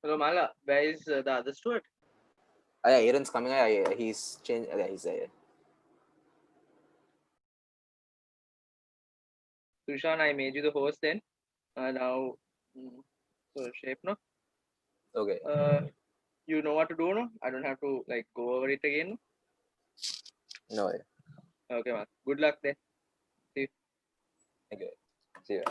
Hello, Mala. Where is the other steward? Yeah, Aaron's coming. He's changed. Yeah, he's Sushan, I made you the host then. Now, so shape, no? okay. You know what to do, no? I don't have to like go over it again. No. Okay, man. Good luck then. See you. Okay. See you.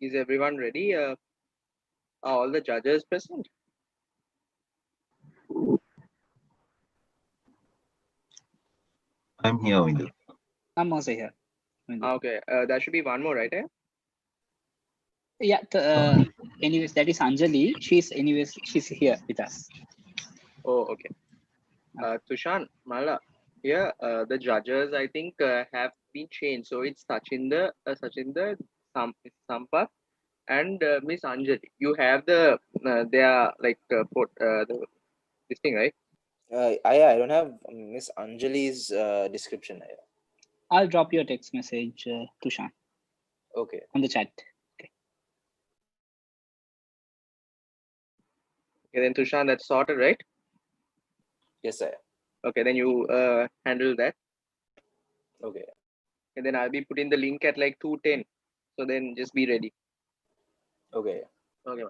Is everyone ready? Are all the judges present? I'm here, Mahinda. I'm also here. Okay, there should be one more, right? Yeah. Anyways, that is Anjali. She's here with us. Oh, okay. Tushan, Mala, here the judges I think have been changed. So it's Sachinder, Sampath, and Miss Anjali. You have they are like this thing, right? I don't have Miss Anjali's description. I'll drop you a text message, Tushan, Okay. on the chat. Okay, then Tushan, that's sorted, right? Yes, sir. Okay, then you handle that. Okay. And then I'll be putting the link at like 2:10. So then just be ready. Okay. Okay.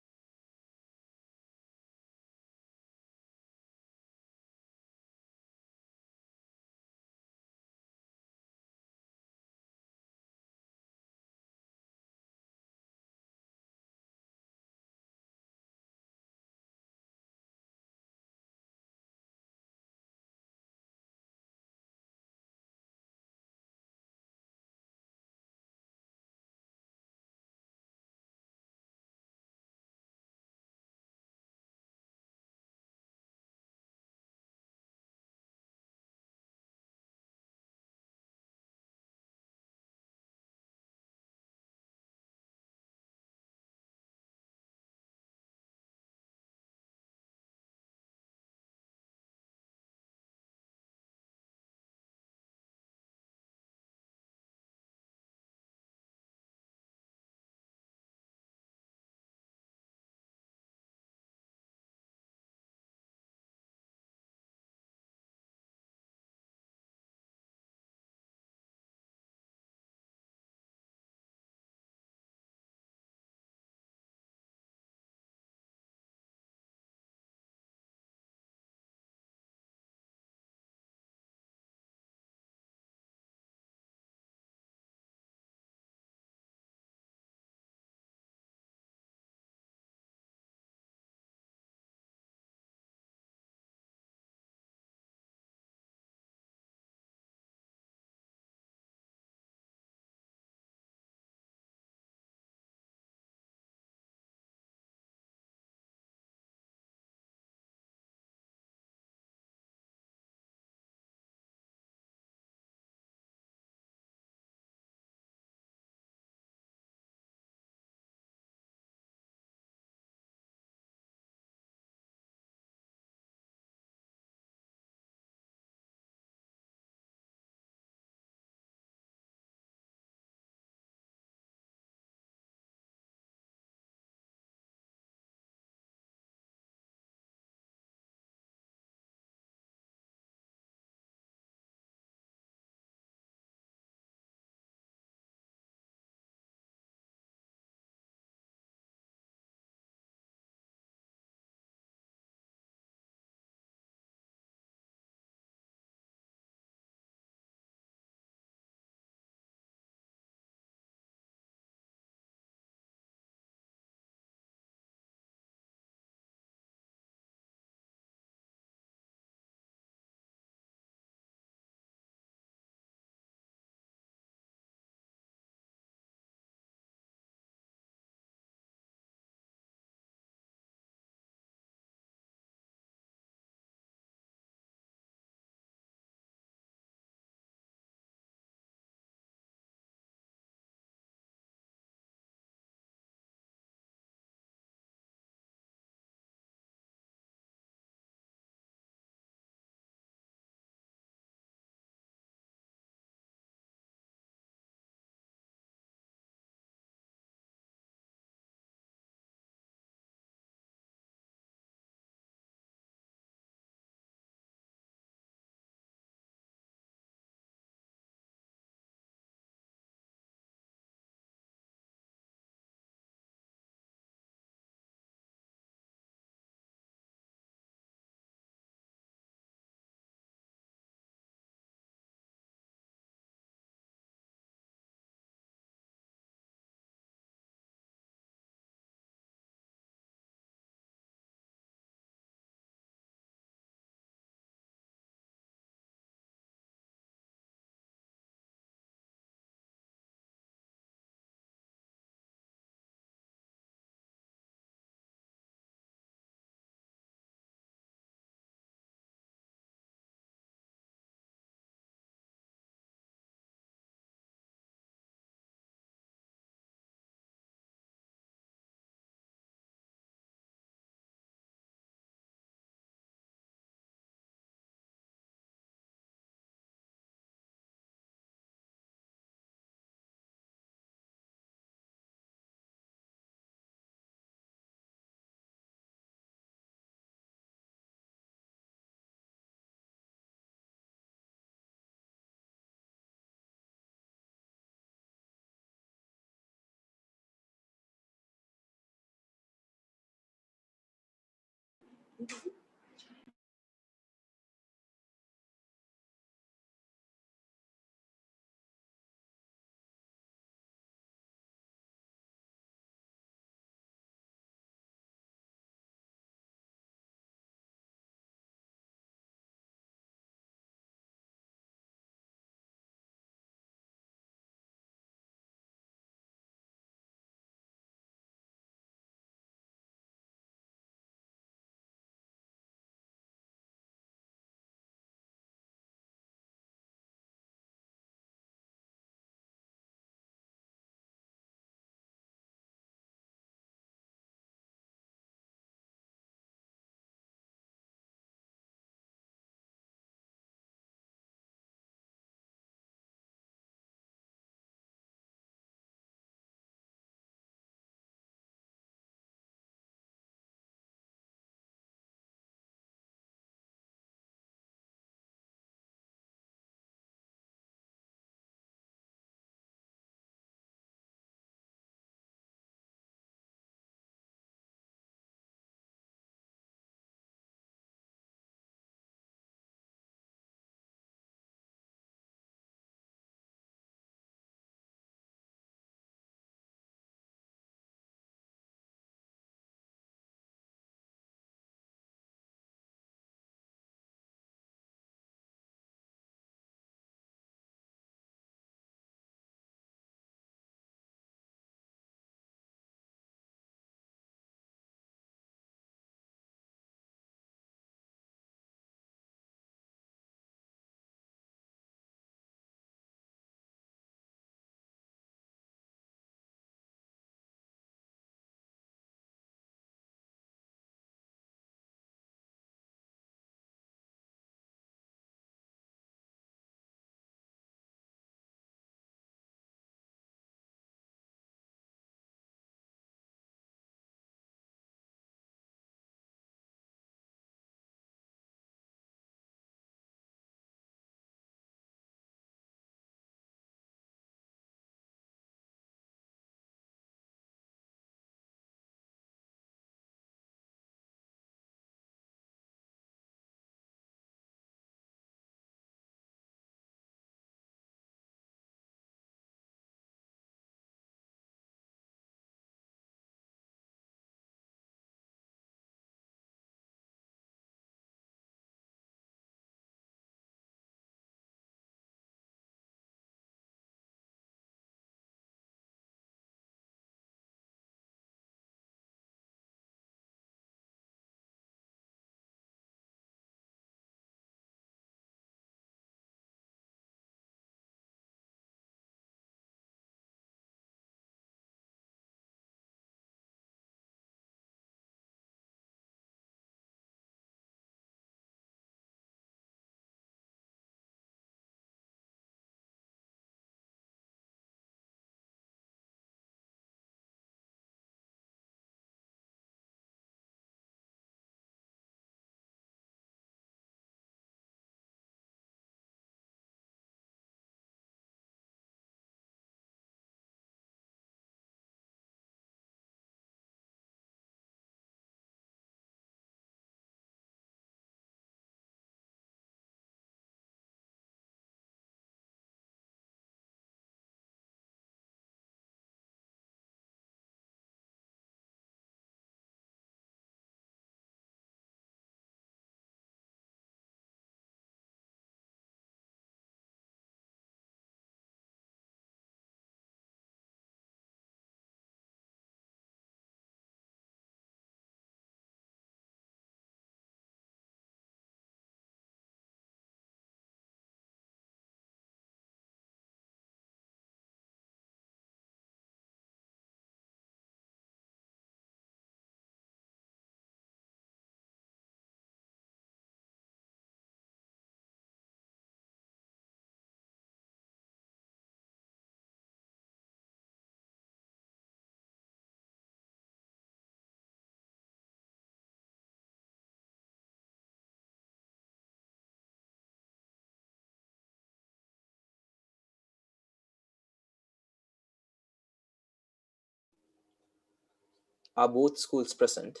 Are both schools present?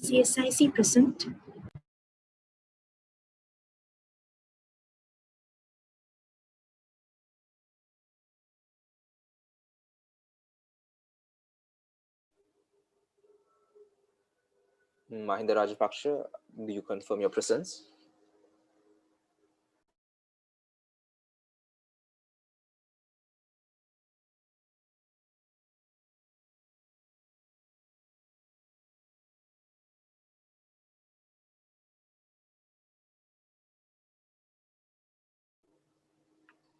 CSIC present. Mahinda Rajapaksha, do you confirm your presence?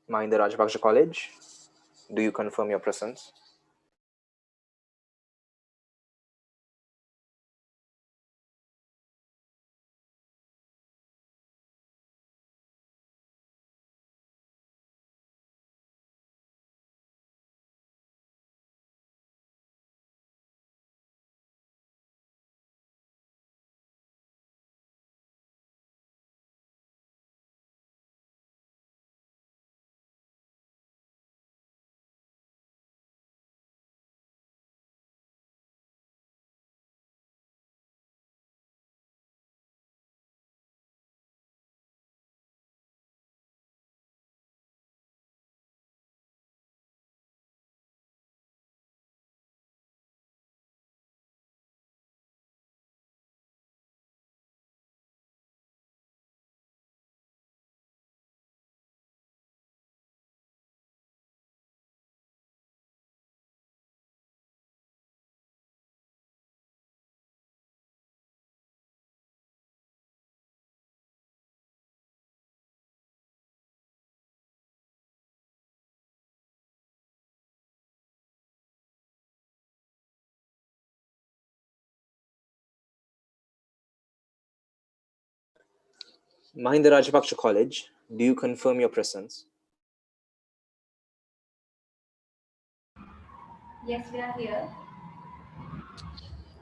Mahinda Rajapaksha College, do you confirm your presence? Mahinda Rajapaksha College, do you confirm your presence? Yes, we are here.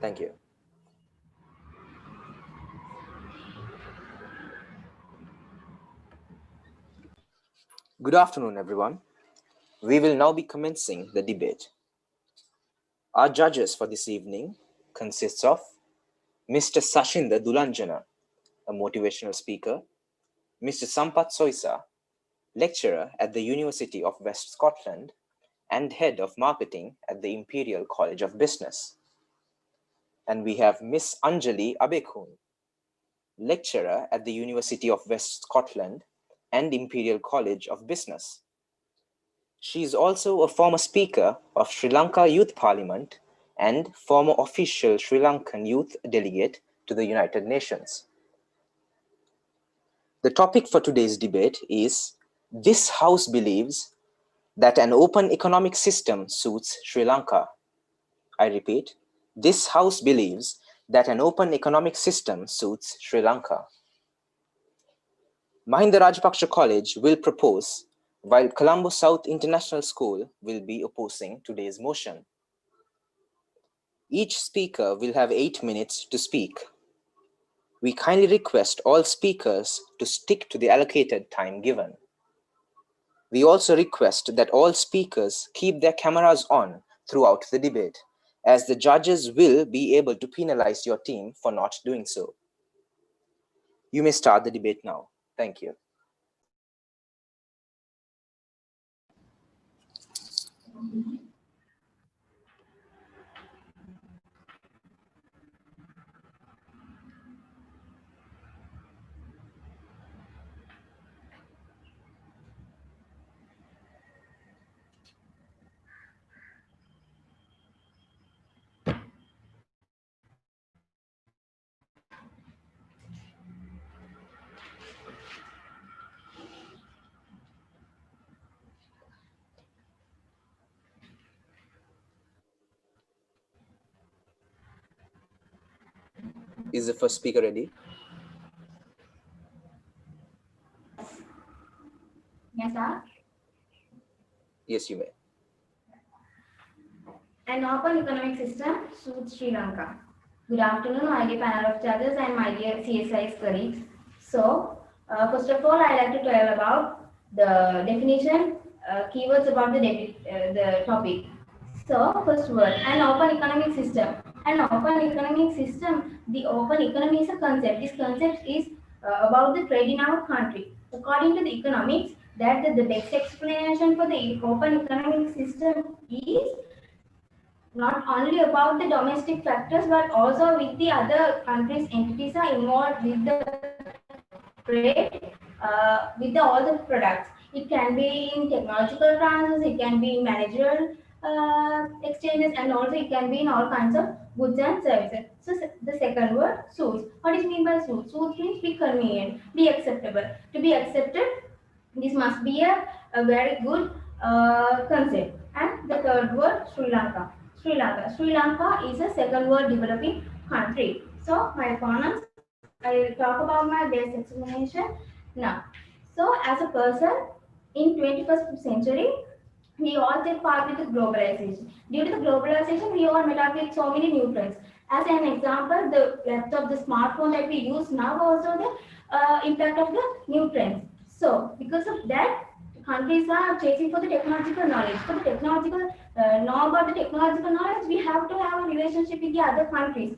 Thank you. Good afternoon, everyone. We will now be commencing the debate. Our judges for this evening consists of Mr. Sashinda Dulanjana, a motivational speaker, Mr. Sampath Soisa, lecturer at the University of West Scotland and head of marketing at the Imperial College of Business. And we have Miss Anjali Abekun, lecturer at the University of West Scotland and Imperial College of Business. She is also a former speaker of Sri Lanka Youth Parliament and former official Sri Lankan youth delegate to the United Nations. The topic for today's debate is, this House believes that an open economic system suits Sri Lanka. I repeat, this House believes that an open economic system suits Sri Lanka. Mahinda Rajapaksha College will propose, while Colombo South International School will be opposing today's motion. Each speaker will have 8 minutes to speak. We kindly request all speakers to stick to the allocated time given. We also request that all speakers keep their cameras on throughout the debate, as the judges will be able to penalize your team for not doing so. You may start the debate now. Thank you. Is the first speaker ready? Yes, sir. Yes, you may. An open economic system suits Sri Lanka. Good afternoon, my dear panel of judges and my dear CSI's colleagues. So, first of all, I'd like to tell about the definition, keywords about the topic. So, first word, an open economic system. An open economic system, the open economy is a concept. This concept is about the trade in our country. According to the economics, that the best explanation for the open economic system is not only about the domestic factors but also with the other countries' entities are involved with the trade with all the products. It can be in technological transfers, it can be in managerial exchanges, and also it can be in all kinds of goods and services. So the second word, suits. What is mean by suits? Suits means be convenient, be acceptable. To be accepted, this must be a very good concept. And the third word, Sri Lanka. Sri Lanka. Sri Lanka is a second world developing country. So my opponents, I will talk about my base explanation now. So as a person in 21st century, we all take part with the globalization. Due to the globalization, we all met up with so many new friends. As an example, the laptop, the smartphone that we use now, also the impact of the new trends. So because of that, countries are chasing for the technological knowledge. For the technological know about the technological knowledge, we have to have a relationship with the other countries.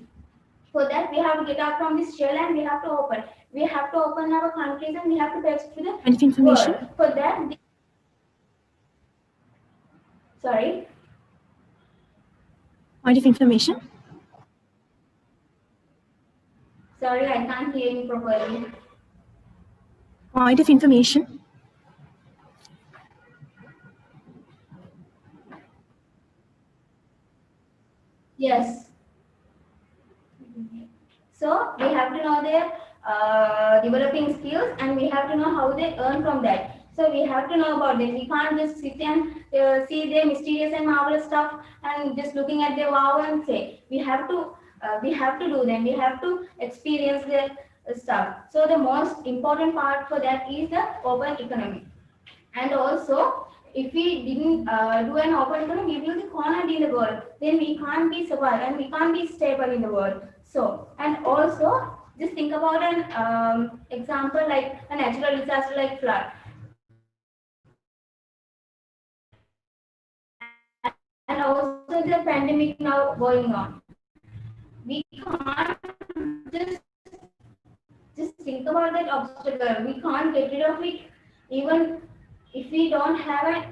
For that, we have to get out from this shell and we have to open. We have to open our countries and we have to touch to the information. world. For that, sorry. Point of information. Sorry, I can't hear you properly. Point of information. Yes. So we have to know their developing skills and we have to know how they earn from that. So we have to know about them. We can't just sit and see their mysterious and marvelous stuff and just looking at their wow and say. We have to do them. We have to experience their stuff. So the most important part for that is the open economy. And also, if we didn't do an open economy, we will be cornered in the world. Then we can't be survive and we can't be stable in the world. So, and also, just think about an example like a natural disaster like flood. And also the pandemic now going on. We can't just think about that obstacle. We can't get rid of it even if we don't have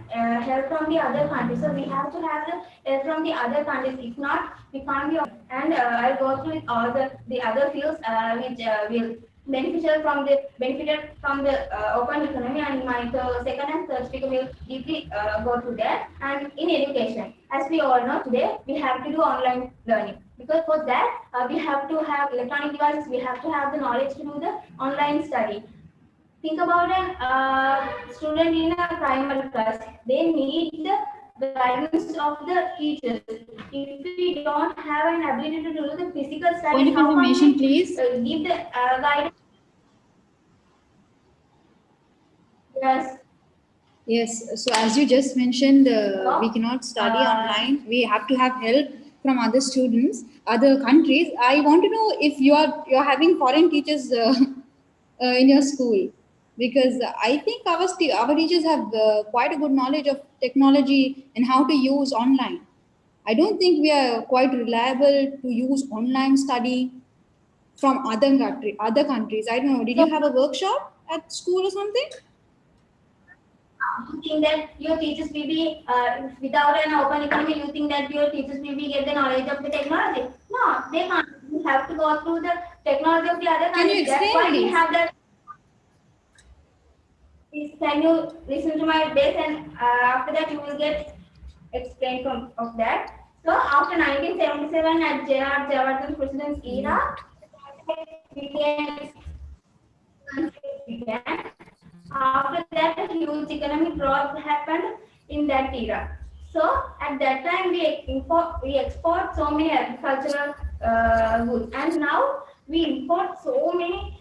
help from the other countries. So we have to have the help from the other countries. If not, we can't be. And I'll go through all the other fields which will benefited from the open economy, and my second and third speaker will deeply go through that. And in education, as we all know today, we have to do online learning, because for that we have to have electronic devices, we have to have the knowledge to do the online study. Think about a student in a primary class. They need the guidance of the teachers. If we don't have an ability to do the physical study, Point of information, please. Give the guidance. Yes. Yes. So as you just mentioned, we cannot study online. We have to have help from other students, other countries. I want to know if you're having foreign teachers in your school, because I think our teachers have quite a good knowledge of technology and how to use online. I don't think we are quite reliable to use online study from other countries. I don't know. Did you have a workshop at school or something? You think that your teachers will be without an open economy? You think that your teachers will be get the knowledge of the technology? No, they can't. You have to go through the technology of the other Can you countries. That's explain, why we please? have that. Please, can you listen to my base, and after that you will get explained from of that. So after 1977 at J.R. Jayawardhan president's era, began. After that, a huge economic growth happened in that era. So at that time, we export so many agricultural goods, and now we import so many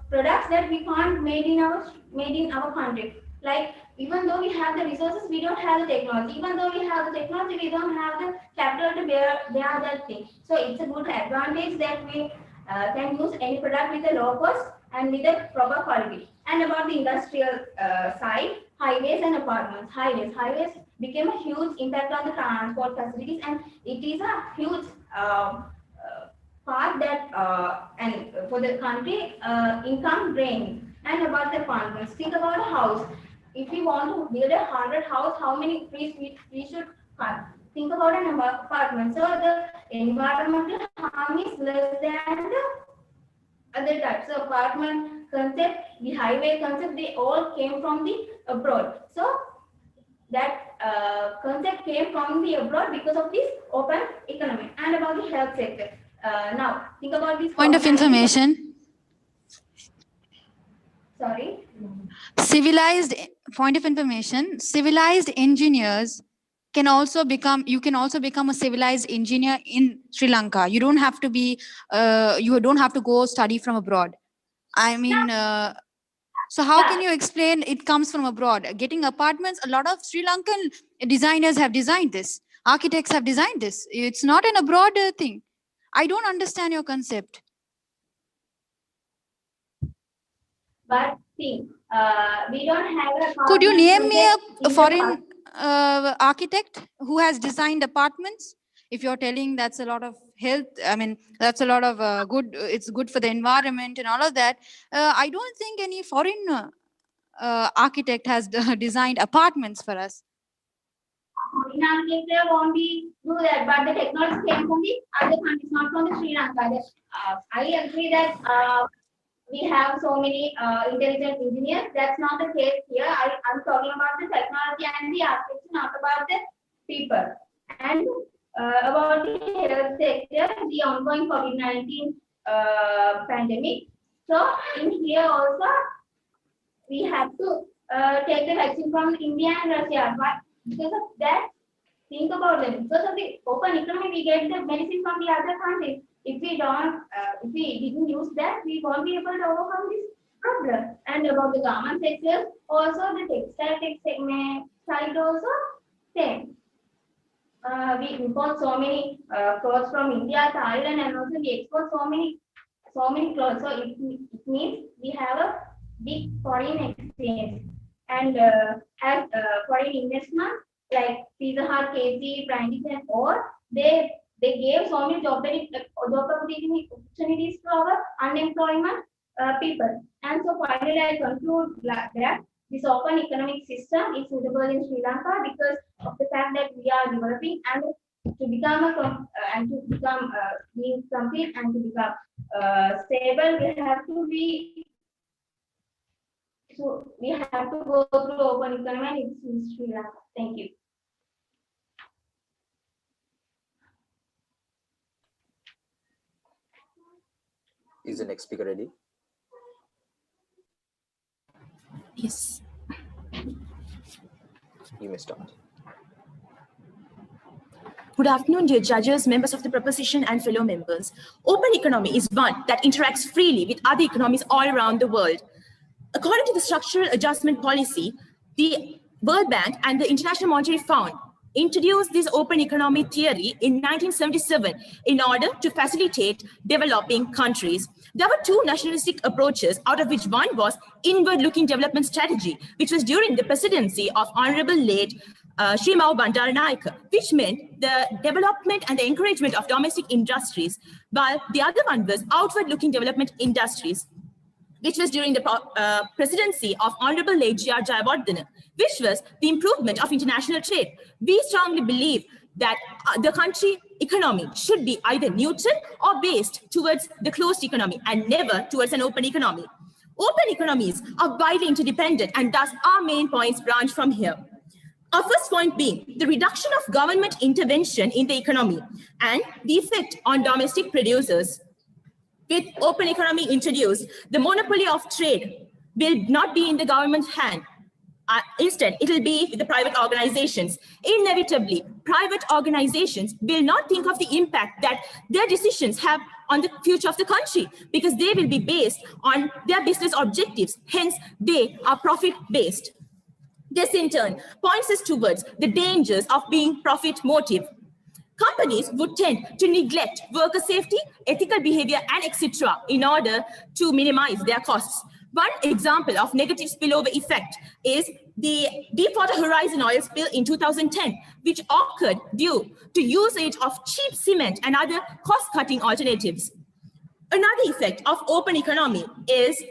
products that we can't made in our country. Like, even though we have the resources, we don't have the technology. Even though we have the technology, we don't have the capital to bear that thing. So it's a good advantage that we can use any product with a low cost and with a proper quality. And about the industrial side, highways and apartments. Highways became a huge impact on the transport facilities, and it is a huge part that and for the country income drain. And about the apartments, think about a house. If we want to build 100 house, how many trees we should cut? Think about an apartment. So the environmental harm is less than the other types of apartment concept, the highway concept, they all came from the abroad. So that concept came from the abroad because of this open economy. And about the health sector. Now, think about this. Point of information. Sorry. Point of information, civilized engineers can also become, you can also become a civilized engineer in Sri Lanka. You don't have to be, you don't have to go study from abroad. I mean, so how can you explain it comes from abroad? Getting apartments, a lot of Sri Lankan designers have designed this. Architects have designed this. It's not an abroad thing. I don't understand your concept. But see, we don't have a. Could you name me a foreign architect who has designed apartments? If you're telling that's a lot of health, I mean, that's a lot of good, it's good for the environment and all of that. I don't think any foreign architect has designed apartments for us. In architecture won't be do that, but the technology came from the other countries, not from the Sri Lanka. I agree that we have so many intelligent engineers. That's not the case here. I'm talking about the technology and the architecture, not about the people. And about the health sector, the ongoing COVID-19 pandemic. So in here also, we have to take the vaccine from India and Russia. But because of that, think about it. Because of the open economy, we get the medicine from the other countries. If we don't, if we didn't use that, we won't be able to overcome this problem. And about the garment sector, also the textile segment side also same. We import so many clothes from India, Thailand, and also we export so many clothes. So it means we have a big foreign exchange. And as foreign investment like Pizza Hut, KFC, Brandy, and all, they gave so many job opportunities to our unemployment people. And so finally, I conclude that this open economic system is suitable in Sri Lanka because of the fact that we are developing and to become being complete and to become stable, we have to be. So we have to go through open economy in Sri Lanka. Thank you. Is the next speaker ready? Yes. You may start. Good afternoon, dear judges, members of the proposition, and fellow members. Open economy is one that interacts freely with other economies all around the world. According to the structural adjustment policy, the World Bank and the International Monetary Fund introduced this open economy theory in 1977 in order to facilitate developing countries. There were two nationalistic approaches, out of which one was inward-looking development strategy, which was during the presidency of Honorable late Sri Mau Bandaranaike, which meant the development and the encouragement of domestic industries, while the other one was outward-looking development industries, which was during the presidency of Honorable late G.R. Jayawardena, which was the improvement of international trade. We strongly believe that the country economy should be either neutral or based towards the closed economy and never towards an open economy. Open economies are widely interdependent, and thus our main points branch from here. Our first point being the reduction of government intervention in the economy and the effect on domestic producers. With open economy introduced, the monopoly of trade will not be in the government's hand. Instead, it will be with the private organizations. Inevitably, private organizations will not think of the impact that their decisions have on the future of the country, because they will be based on their business objectives. Hence, they are profit-based. This, in turn, points us towards the dangers of being profit motive. Companies would tend to neglect worker safety, ethical behavior, and etc. in order to minimize their costs. One example of negative spillover effect is the Deepwater Horizon oil spill in 2010, which occurred due to usage of cheap cement and other cost-cutting alternatives. Another effect of open economy is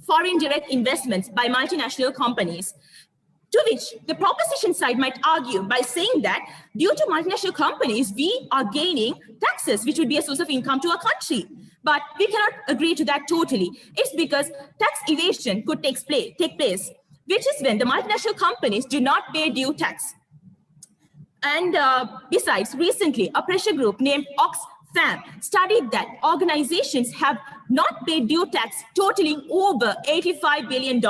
foreign direct investments by multinational companies, to which the proposition side might argue by saying that due to multinational companies, we are gaining taxes, which would be a source of income to a country. But we cannot agree to that totally. It's because tax evasion could take place, which is when the multinational companies do not pay due tax. And besides, recently, a pressure group named Oxfam studied that organizations have not paid due tax totaling over $85 billion.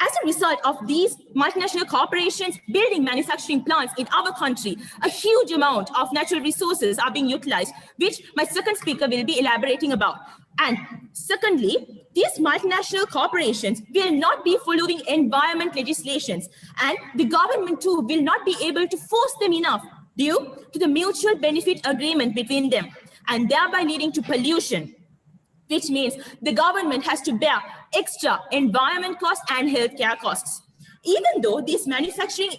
As a result of these multinational corporations building manufacturing plants in our country, a huge amount of natural resources are being utilized, which my second speaker will be elaborating about. And secondly, these multinational corporations will not be following environment legislations, and the government too will not be able to force them enough due to the mutual benefit agreement between them, and thereby leading to pollution, which means the government has to bear extra environment costs and healthcare costs. Even though these manufacturing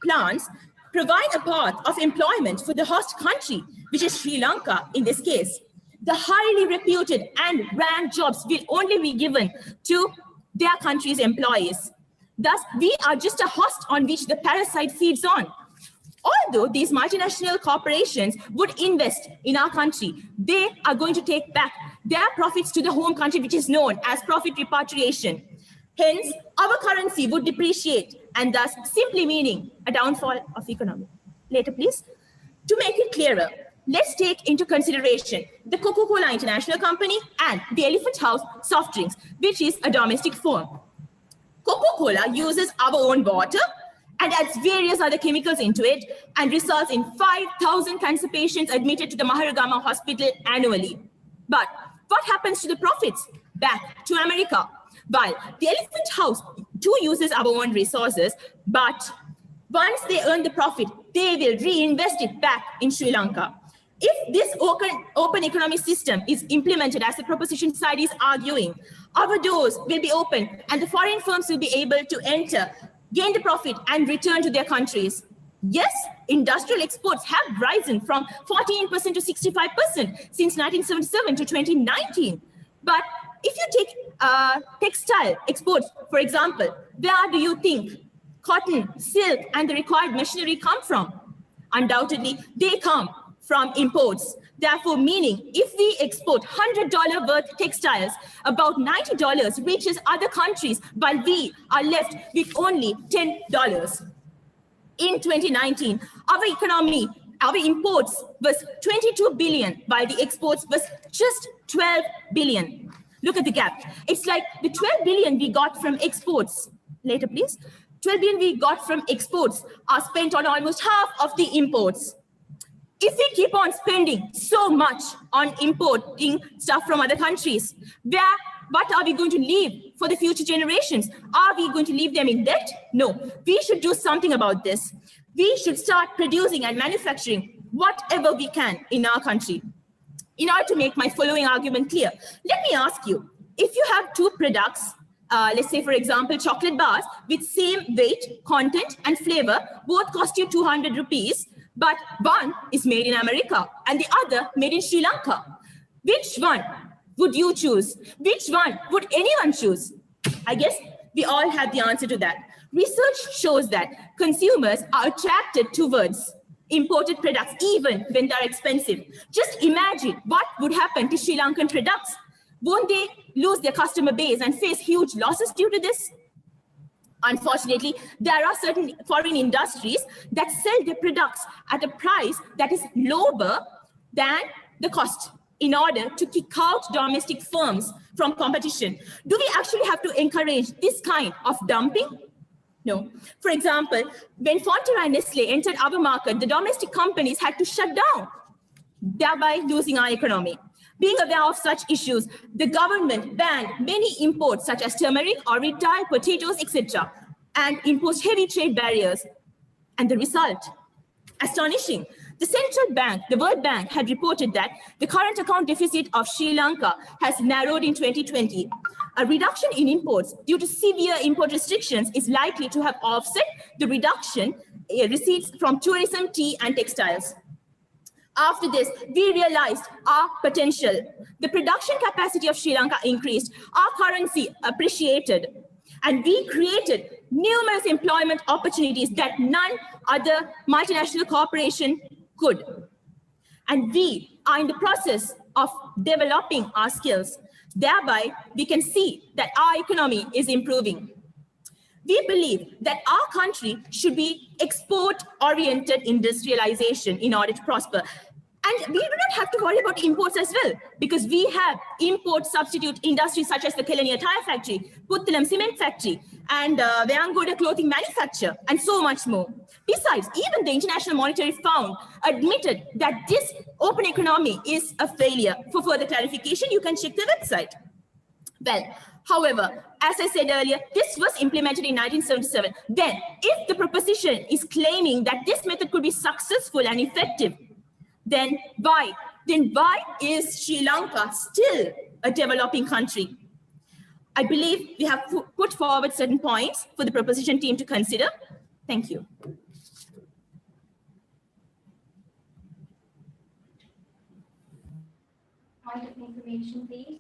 plants provide a path of employment for the host country, which is Sri Lanka in this case, the highly reputed and ranked jobs will only be given to their country's employees. Thus, we are just a host on which the parasite feeds on. Although these multinational corporations would invest in our country, they are going to take back their profits to the home country, which is known as profit repatriation. Hence, our currency would depreciate, and thus simply meaning a downfall of economy. Later, please. To make it clearer, let's take into consideration the Coca-Cola International Company and the Elephant House soft drinks, which is a domestic firm. Coca-Cola uses our own water and adds various other chemicals into it and results in 5,000 cancer patients admitted to the Maharagama hospital annually. But what happens to the profits? Back to America. While the Elephant House too uses our own resources, but once they earn the profit, they will reinvest it back in Sri Lanka. If this open economic system is implemented as the proposition side is arguing, our doors will be open and the foreign firms will be able to enter, gain the profit and return to their countries. Yes, industrial exports have risen from 14% to 65% since 1977 to 2019. But if you take textile exports, for example, where do you think cotton, silk, and the required machinery come from? Undoubtedly, they come from imports. Therefore, meaning if we export $100 worth textiles, about $90 reaches other countries while we are left with only $10. In 2019, our economy, our imports was 22 billion, while the exports was just 12 billion. Look at the gap. It's like the 12 billion we got from exports. Later, please. 12 billion we got from exports are spent on almost half of the imports. If we keep on spending so much on importing stuff from other countries, what are we going to leave for the future generations? Are we going to leave them in debt? No, we should do something about this. We should start producing and manufacturing whatever we can in our country. In order to make my following argument clear, let me ask you, if you have two products, let's say, for example, chocolate bars with same weight, content, and flavor, both cost you 200 rupees, but one is made in America and the other made in Sri Lanka. Which one would you choose? Which one would anyone choose? I guess we all have the answer to that. Research shows that consumers are attracted towards imported products even when they're expensive. Just imagine what would happen to Sri Lankan products. Won't they lose their customer base and face huge losses due to this? Unfortunately, there are certain foreign industries that sell their products at a price that is lower than the cost in order to kick out domestic firms from competition. Do we actually have to encourage this kind of dumping? No. For example, when Fonterra and Nestle entered our market, the domestic companies had to shut down, thereby losing our economy. Being aware of such issues, the government banned many imports such as turmeric, oritide, potatoes, etc., and imposed heavy trade barriers. And the result? Astonishing. The central bank, the World Bank, had reported that the current account deficit of Sri Lanka has narrowed in 2020. A reduction in imports due to severe import restrictions is likely to have offset the reduction receipts from tourism, tea, and textiles. After this, we realized our potential. The production capacity of Sri Lanka increased, our currency appreciated, and we created numerous employment opportunities that none other multinational corporation could. And we are in the process of developing our skills. Thereby, we can see that our economy is improving. We believe that our country should be export-oriented industrialization in order to prosper. And we do not have to worry about imports as well, because we have import substitute industries such as the Kelaniya Tire Factory, Puttalam Cement Factory, and Veyangoda Clothing Manufacture, and so much more. Besides, even the International Monetary Fund admitted that this open economy is a failure. For further clarification, you can check the website. Well, however, as I said earlier, this was implemented in 1977. Then, if the proposition is claiming that this method could be successful and effective, then why is Sri Lanka still a developing country? I believe we have put forward certain points for the proposition team to consider. Thank you. Point of information, please.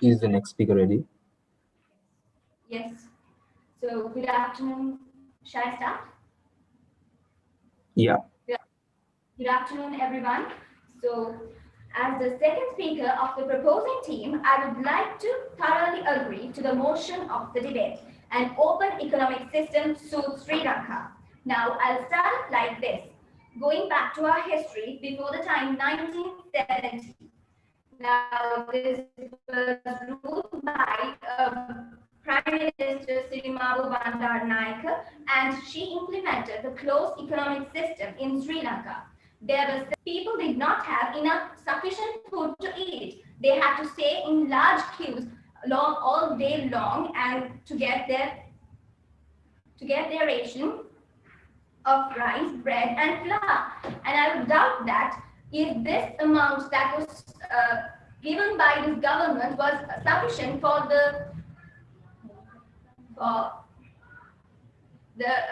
Is the next speaker ready? Yes. So good afternoon. Shall I start? Yeah. Good afternoon, everyone. So as the second speaker of the proposing team, I would like to thoroughly agree to the motion of the debate. An open economic system suits Sri Lanka. Now I'll start like this. Going back to our history before the time 1970. Now this was ruled by Prime Minister Sirimavo Bandaranaike, and she implemented the closed economic system in Sri Lanka. There was people did not have enough sufficient food to eat. They had to stay in large queues all day long and to get their ration of rice, bread, and flour. And I would doubt that if this amount that was given by this government was sufficient for the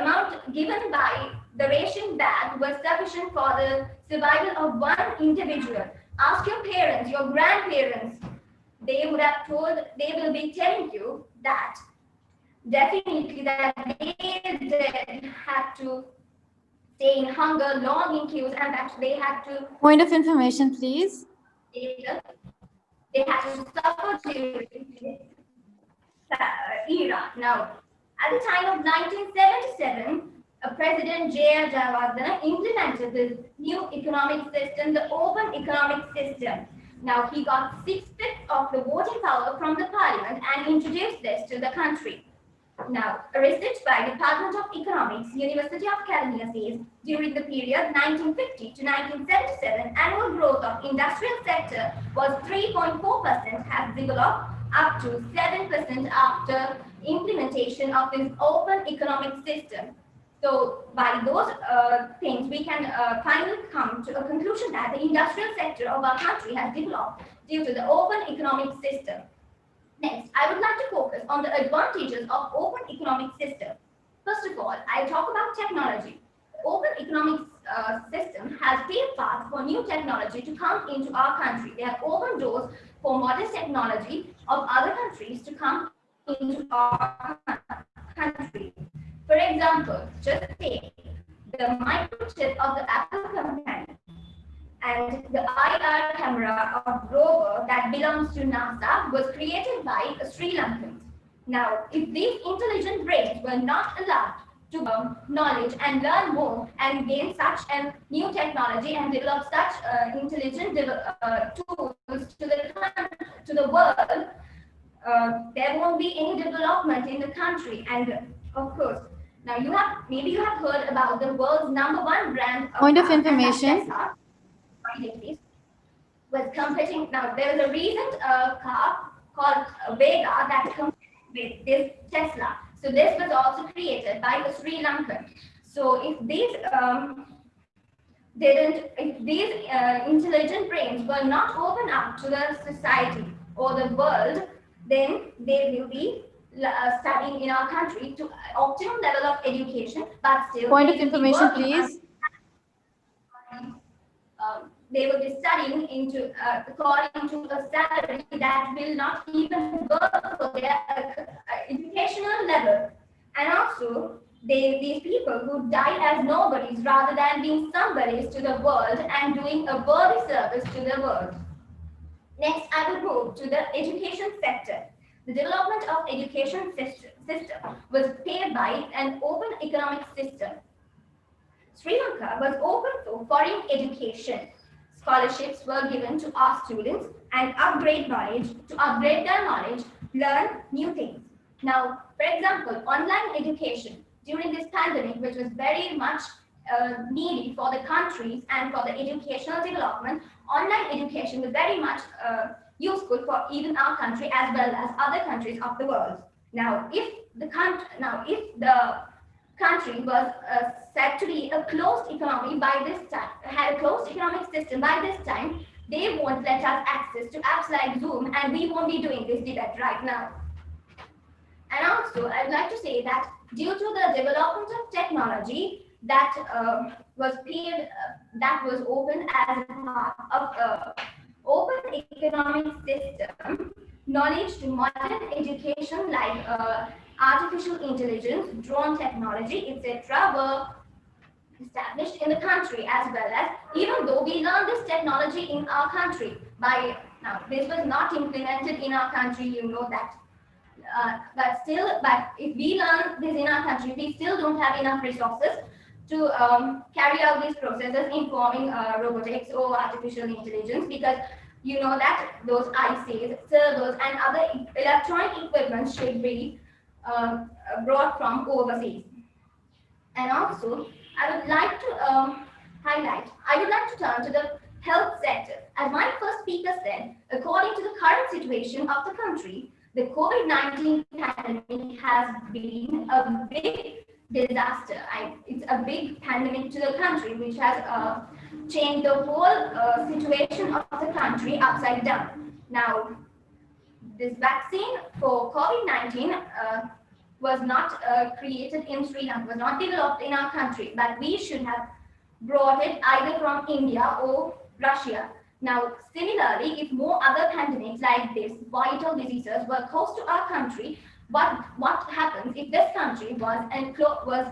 amount given by the ration bag was sufficient for the survival of one individual. Ask your parents, your grandparents. They would have told, they will be telling you that definitely that they had to stay in hunger, long in queues, and that they had to. Point of information, please. They had to suffer during era. Now, at the time of 1977, President J.R. Jayawardena implemented this new economic system, the open economic system. Now, he got 6/5 of the voting power from the parliament and introduced this to the country. Now, a research by Department of Economics, University of California says, during the period 1950 to 1977, annual growth of industrial sector was 3.4%, has developed up to 7% after implementation of this open economic system. So by those things, we can finally come to a conclusion that the industrial sector of our country has developed due to the open economic system. Next, I would like to focus on the advantages of open economic system. First of all, I'll talk about technology. The open economic system has paved paths for new technology to come into our country. They have opened doors for modern technology of other countries to come into our country. For example, just take the microchip of the Apple company and the IR camera of rover that belongs to NASA was created by Sri Lankans. Now, if these intelligent brains were not allowed to knowledge and learn more and gain such a new technology and develop such intelligent tools to the world, there won't be any development in the country. And of course, Now maybe you have heard about the world's #1 brand of Point of car, and that's information. Tesla. Was competing. Now there was a recent car called Vega that competed with this Tesla. So this was also created by the Sri Lankan. So if these intelligent brains were not open up to the society or the world, then they will be studying in our country to optimum level of education, but still Point of information, please. They will be studying into according to a salary that will not even work for their educational level. And also, these people who die as nobodies rather than being somebodies to the world and doing a worthy service to the world. Next, I will move to the education sector. The development of education system was paved by an open economic system. Sri Lanka was open for foreign education. Scholarships were given to our students and upgrade their knowledge, learn new things. Now, for example, online education during this pandemic, which was very much needed for the countries and for the educational development, online education was very much useful for even our country as well as other countries of the world. Now, if the country was said to be a closed economy by this time, had a closed economic system by this time, they won't let us access to apps like Zoom, and we won't be doing this debate right now. And also, I would like to say that due to the development of technology that was opened as a part of open economic system, knowledge to modern education like artificial intelligence, drone technology, etc. were established in the country, as well as, even though we learned this technology in our country, now this was not implemented in our country, you know that. But if we learn this in our country, we still don't have enough resources to carry out these processes in forming robotics or artificial intelligence, because you know that those ICs, servers, and other electronic equipment should be brought from overseas. And also, I would like to turn to the health sector. As my first speaker said, according to the current situation of the country, the COVID-19 pandemic has been a big disaster. It's a big pandemic to the country, which has changed the whole situation of the country upside down. Now, this vaccine for COVID-19 was not created in Sri Lanka, was not developed in our country, but we should have brought it either from India or Russia. Now, similarly, if more other pandemics like this, vital diseases, were close to our country, what happens if this country was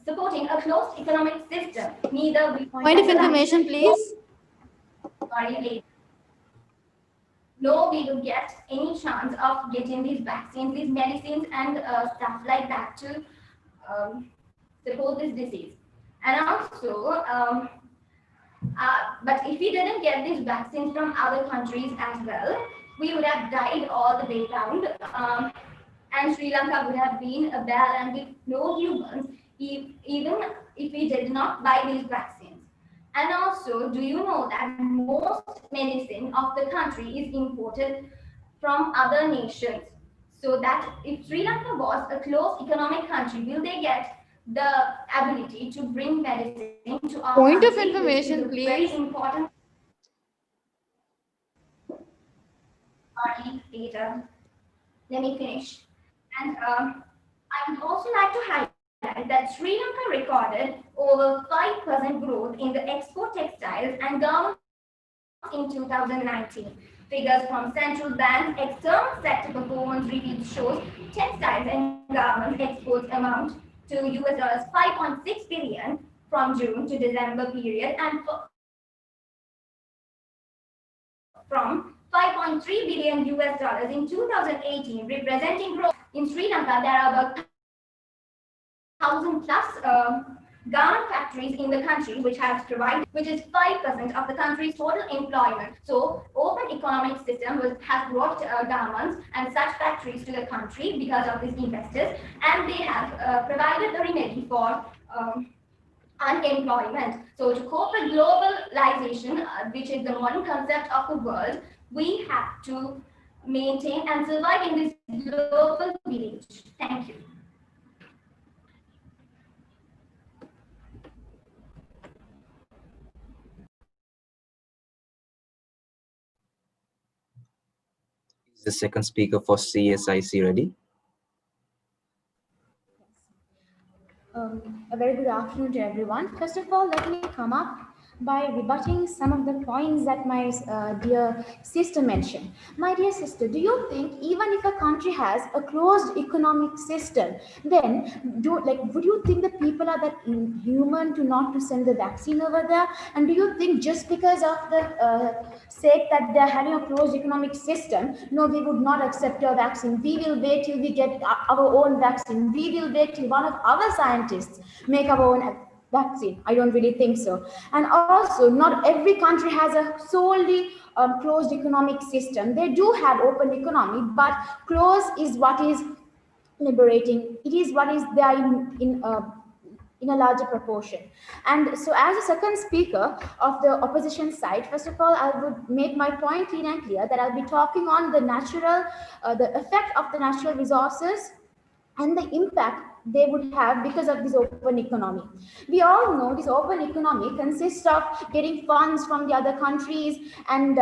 supporting a closed economic system? Neither we Point of information, please. No, we will get any chance of getting these vaccines, these medicines, and stuff like that to support this disease. And also, but if we didn't get these vaccines from other countries as well, we would have died all the way round, and Sri Lanka would have been a bare land with no humans, even if we did not buy these vaccines. And also, do you know that most medicine of the country is imported from other nations? So that if Sri Lanka was a closed economic country, will they get the ability to bring medicine to our Point of country, information, please. Very important data. Let me finish. And I would also like to highlight that Sri Lanka recorded over 5% growth in the export textiles and garments in 2019. Figures from central bank external sector performance review shows textiles and garments exports amount to US $5.6 billion from June to December period, and from $5.3 billion US in 2018, representing growth. In Sri Lanka, there are about 1,000 plus garment factories in the country, which is 5% of the country's total employment. So, open economic system has brought garments and such factories to the country because of these investors, and they have provided the remedy for unemployment. So, to cope with globalization, which is the modern concept of the world, we have to maintain and survive in this global village. Thank you. Is the second speaker for CSIC ready? A very good afternoon to everyone. First of all, let me come up by rebutting some of the points that my dear sister mentioned. My dear sister, do you think even if a country has a closed economic system, then would you think that people are that inhuman to send the vaccine over there? And do you think just because of the sake that they're having a closed economic system, no, we would not accept your vaccine. We will wait till we get our own vaccine. We will wait till one of our scientists make our own vaccine. I don't really think so. And also, not every country has a solely closed economic system. They do have open economy, but close is what is liberating. It is what is there in a larger proportion. And so as a second speaker of the opposition side, first of all, I would make my point clean and clear that I'll be talking on the effect of the natural resources and the impact they would have because of this open economy. We all know this open economy consists of getting funds from the other countries and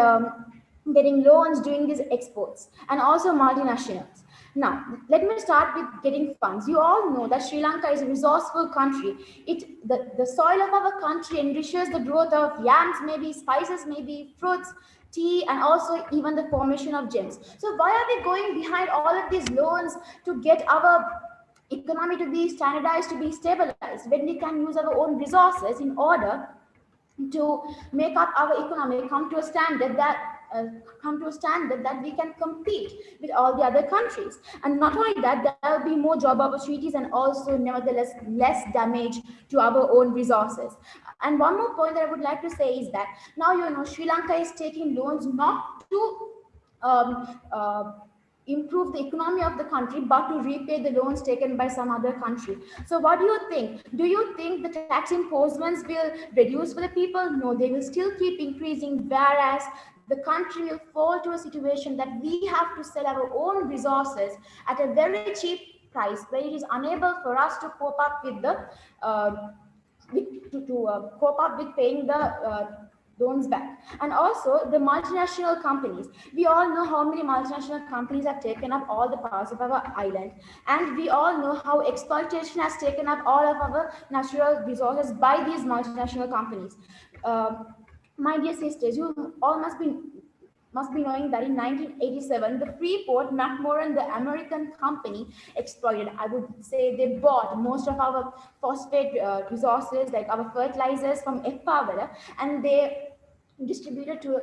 getting loans doing these exports, and also multinationals. Now, let me start with getting funds. You all know that Sri Lanka is a resourceful country. The soil of our country enriches the growth of yams, maybe spices, maybe fruits, tea, and also even the formation of gems. So why are we going behind all of these loans to get our economy to be standardized, to be stabilized, when we can use our own resources in order to make up our economy come to a standard that we can compete with all the other countries? And not only that, there will be more job opportunities and also nevertheless less damage to our own resources. And one more point that I would like to say is that now, you know, Sri Lanka is taking loans not to improve the economy of the country, but to repay the loans taken by some other country. So what do you think? Do you think the tax imposements will reduce for the people? No, they will still keep increasing, whereas the country will fall to a situation that we have to sell our own resources at a very cheap price, where it is unable for us to cope up with the cope up with paying the loans back. And also the multinational companies. We all know how many multinational companies have taken up all the parts of our island. And we all know how exploitation has taken up all of our natural resources by these multinational companies. My dear sisters, you all must be knowing that in 1987, the Freeport McMoran, the American company, exploited. I would say they bought most of our phosphate resources, like our fertilizers, from Epavara, and they distributed to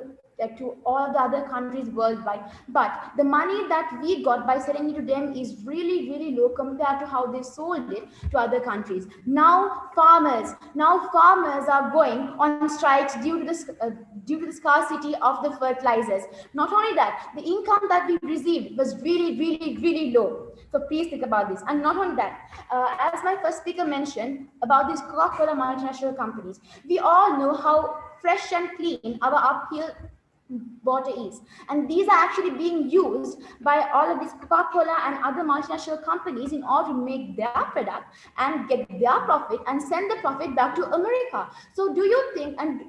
all the other countries worldwide. But the money that we got by selling it to them is really, really low compared to how they sold it to other countries. Now farmers are going on strikes due to the scarcity of the fertilizers. Not only that, the income that we received was really, really, really low. So please think about this. And not only that, as my first speaker mentioned about these Coca-Cola multinational companies, we all know how fresh and clean our uphill water is, and these are actually being used by all of these Coca-Cola and other multinational companies in order to make their product and get their profit and send the profit back to America. So do you think, and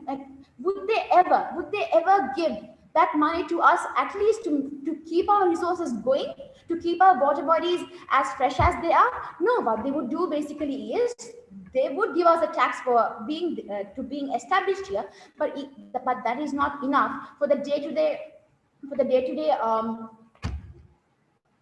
would they ever give that money to us, at least to keep our resources going, to keep our water bodies as fresh as they are? No, what they would do basically is they would give us a tax for being established here, but that is not enough for the day-to-day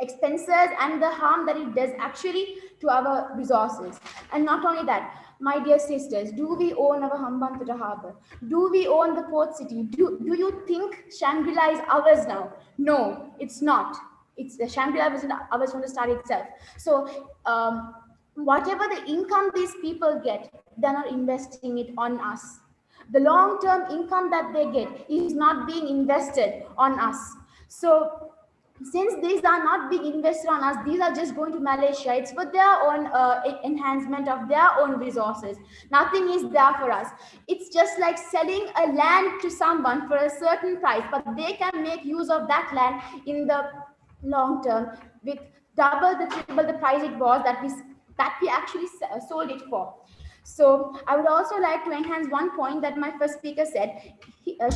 expenses and the harm that it does actually to our resources. And not only that, my dear sisters, do we own our Hambantota harbor? Do we own the port city? Do you think Shangri-La is ours now? No, it's not. It's the Shangri-La was ours from the start itself. So whatever the income these people get, they're not investing it on us. The long-term income that they get is not being invested on us. So since these are not being invested on us, these are just going to Malaysia. It's for their own enhancement of their own resources. Nothing is there for us. It's just like selling a land to someone for a certain price, but they can make use of that land in the long term with double the triple the price it was that we actually sold it for. So I would also like to enhance one point that my first speaker said.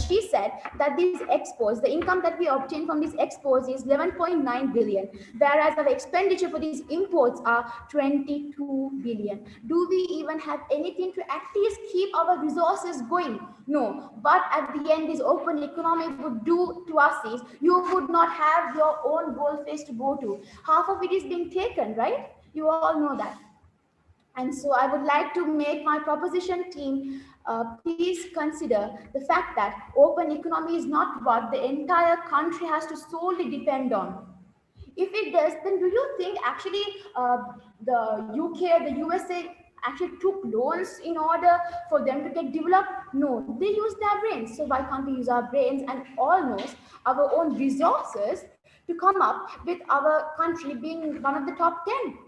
She said that these exports, the income that we obtain from these exports is 11.9 billion, whereas our expenditure for these imports are 22 billion. Do we even have anything to at least keep our resources going? No. But at the end, this open economy would do to us is you would not have your own goal face to go to. Half of it is being taken, right? You all know that. And so I would like to make my proposition team please consider the fact that open economy is not what the entire country has to solely depend on. If it does, then do you think actually the UK or the USA actually took loans in order for them to get developed? No, they use their brains. So why can't we use our brains and almost our own resources to come up with our country being one of the top 10?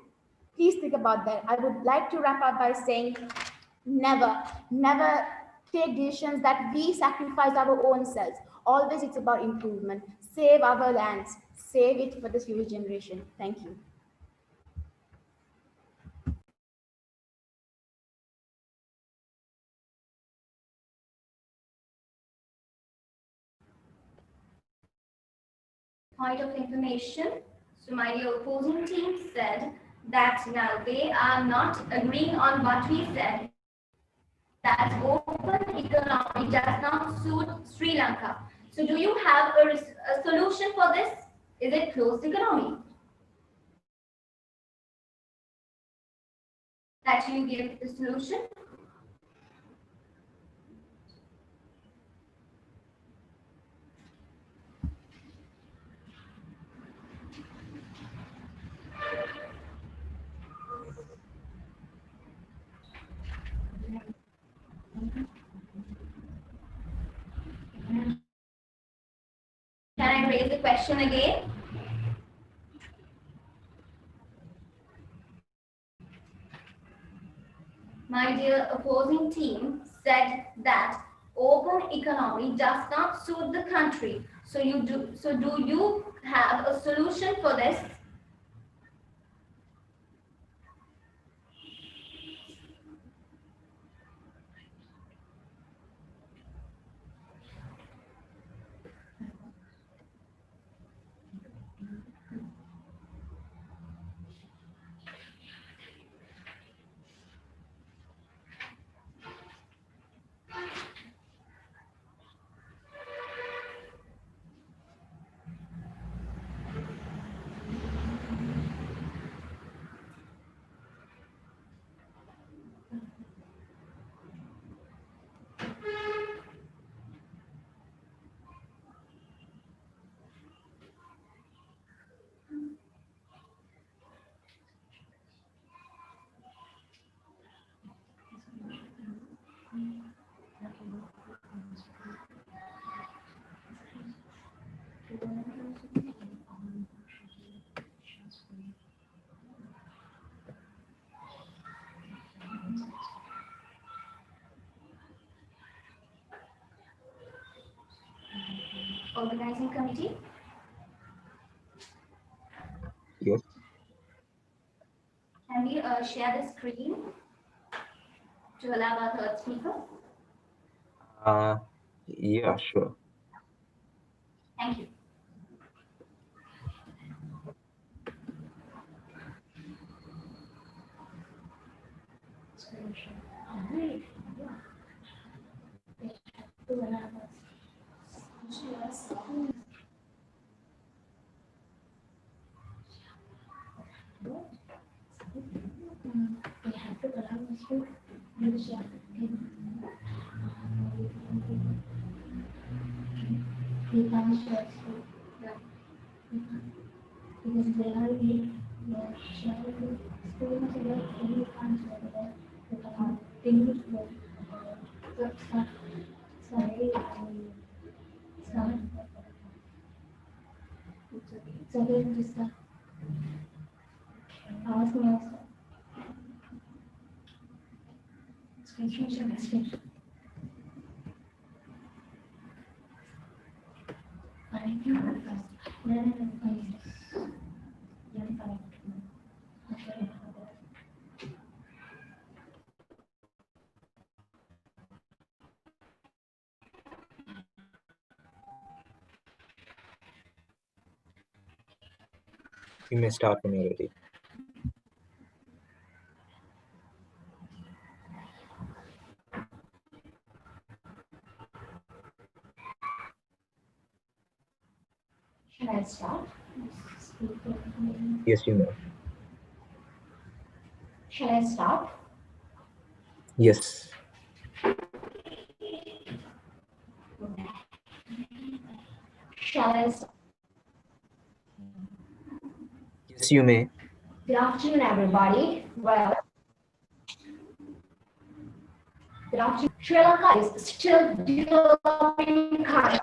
Please think about that. I would like to wrap up by saying never, never take decisions that we sacrifice our own selves. Always it's about improvement. Save our lands. Save it for the future generation. Thank you. Point of information. So my dear opposing team said that now they are not agreeing on what we said, that open economy does not suit Sri Lanka. So do you have a solution for this? Is it closed economy? That you give the solution? Can I raise the question again? My dear opposing team said that open economy does not suit the country. So do you have a solution for this? Organizing committee? Yes. Can we share the screen to allow our third speaker? Yeah, sure. Thank you. You may start when you're ready. Shall I start? Yes, you may. Shall I start? Yes. Shall I start? Yes, you may. Good afternoon, everybody. Well, good afternoon. Sri Lanka is still developing country.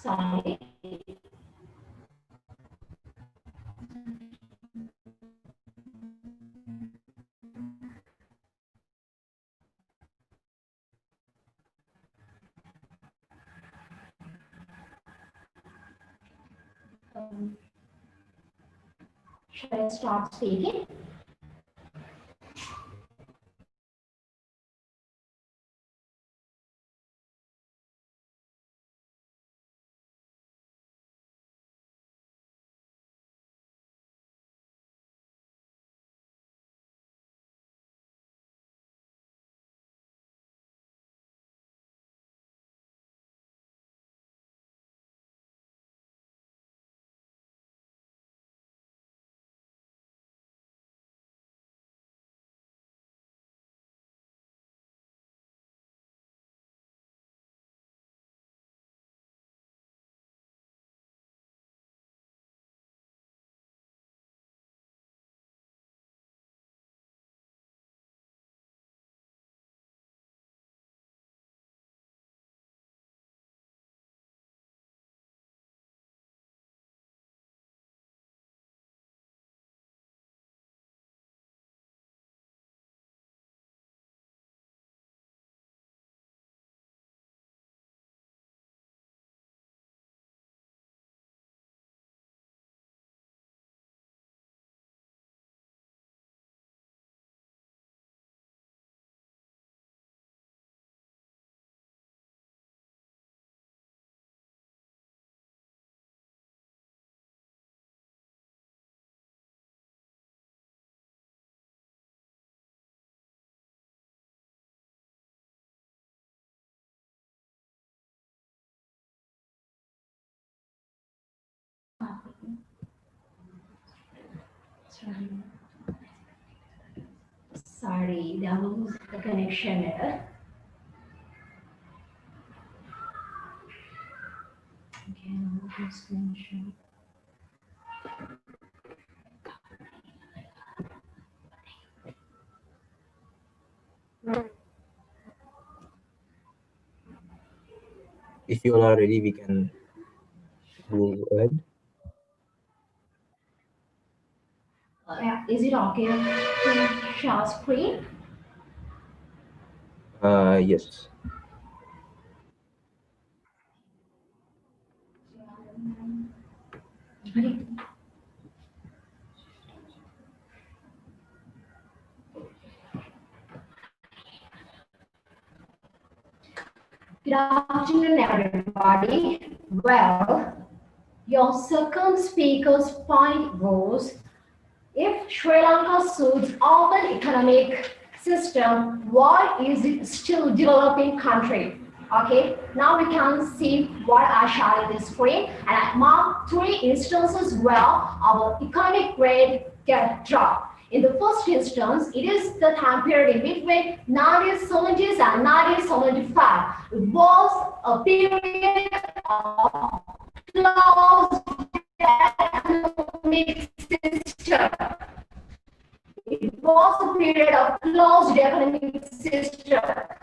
Sorry. Should I start speaking? Sorry, there was the connection error. Okay, now this screenshot. If you all are ready, we can go ahead. Yeah, is it okay to share screen? Yes. Good afternoon, everybody. Well, your second speaker's point was, if Sri Lanka suits open economic system, why is it still developing country? Okay, now we can see what I shared in the screen, and I marked 3 instances where our economic grade get dropped. In the first instance, it is the time period in between 1970s and 1975. It was a period of closed economic system. It was a period of closed economic system.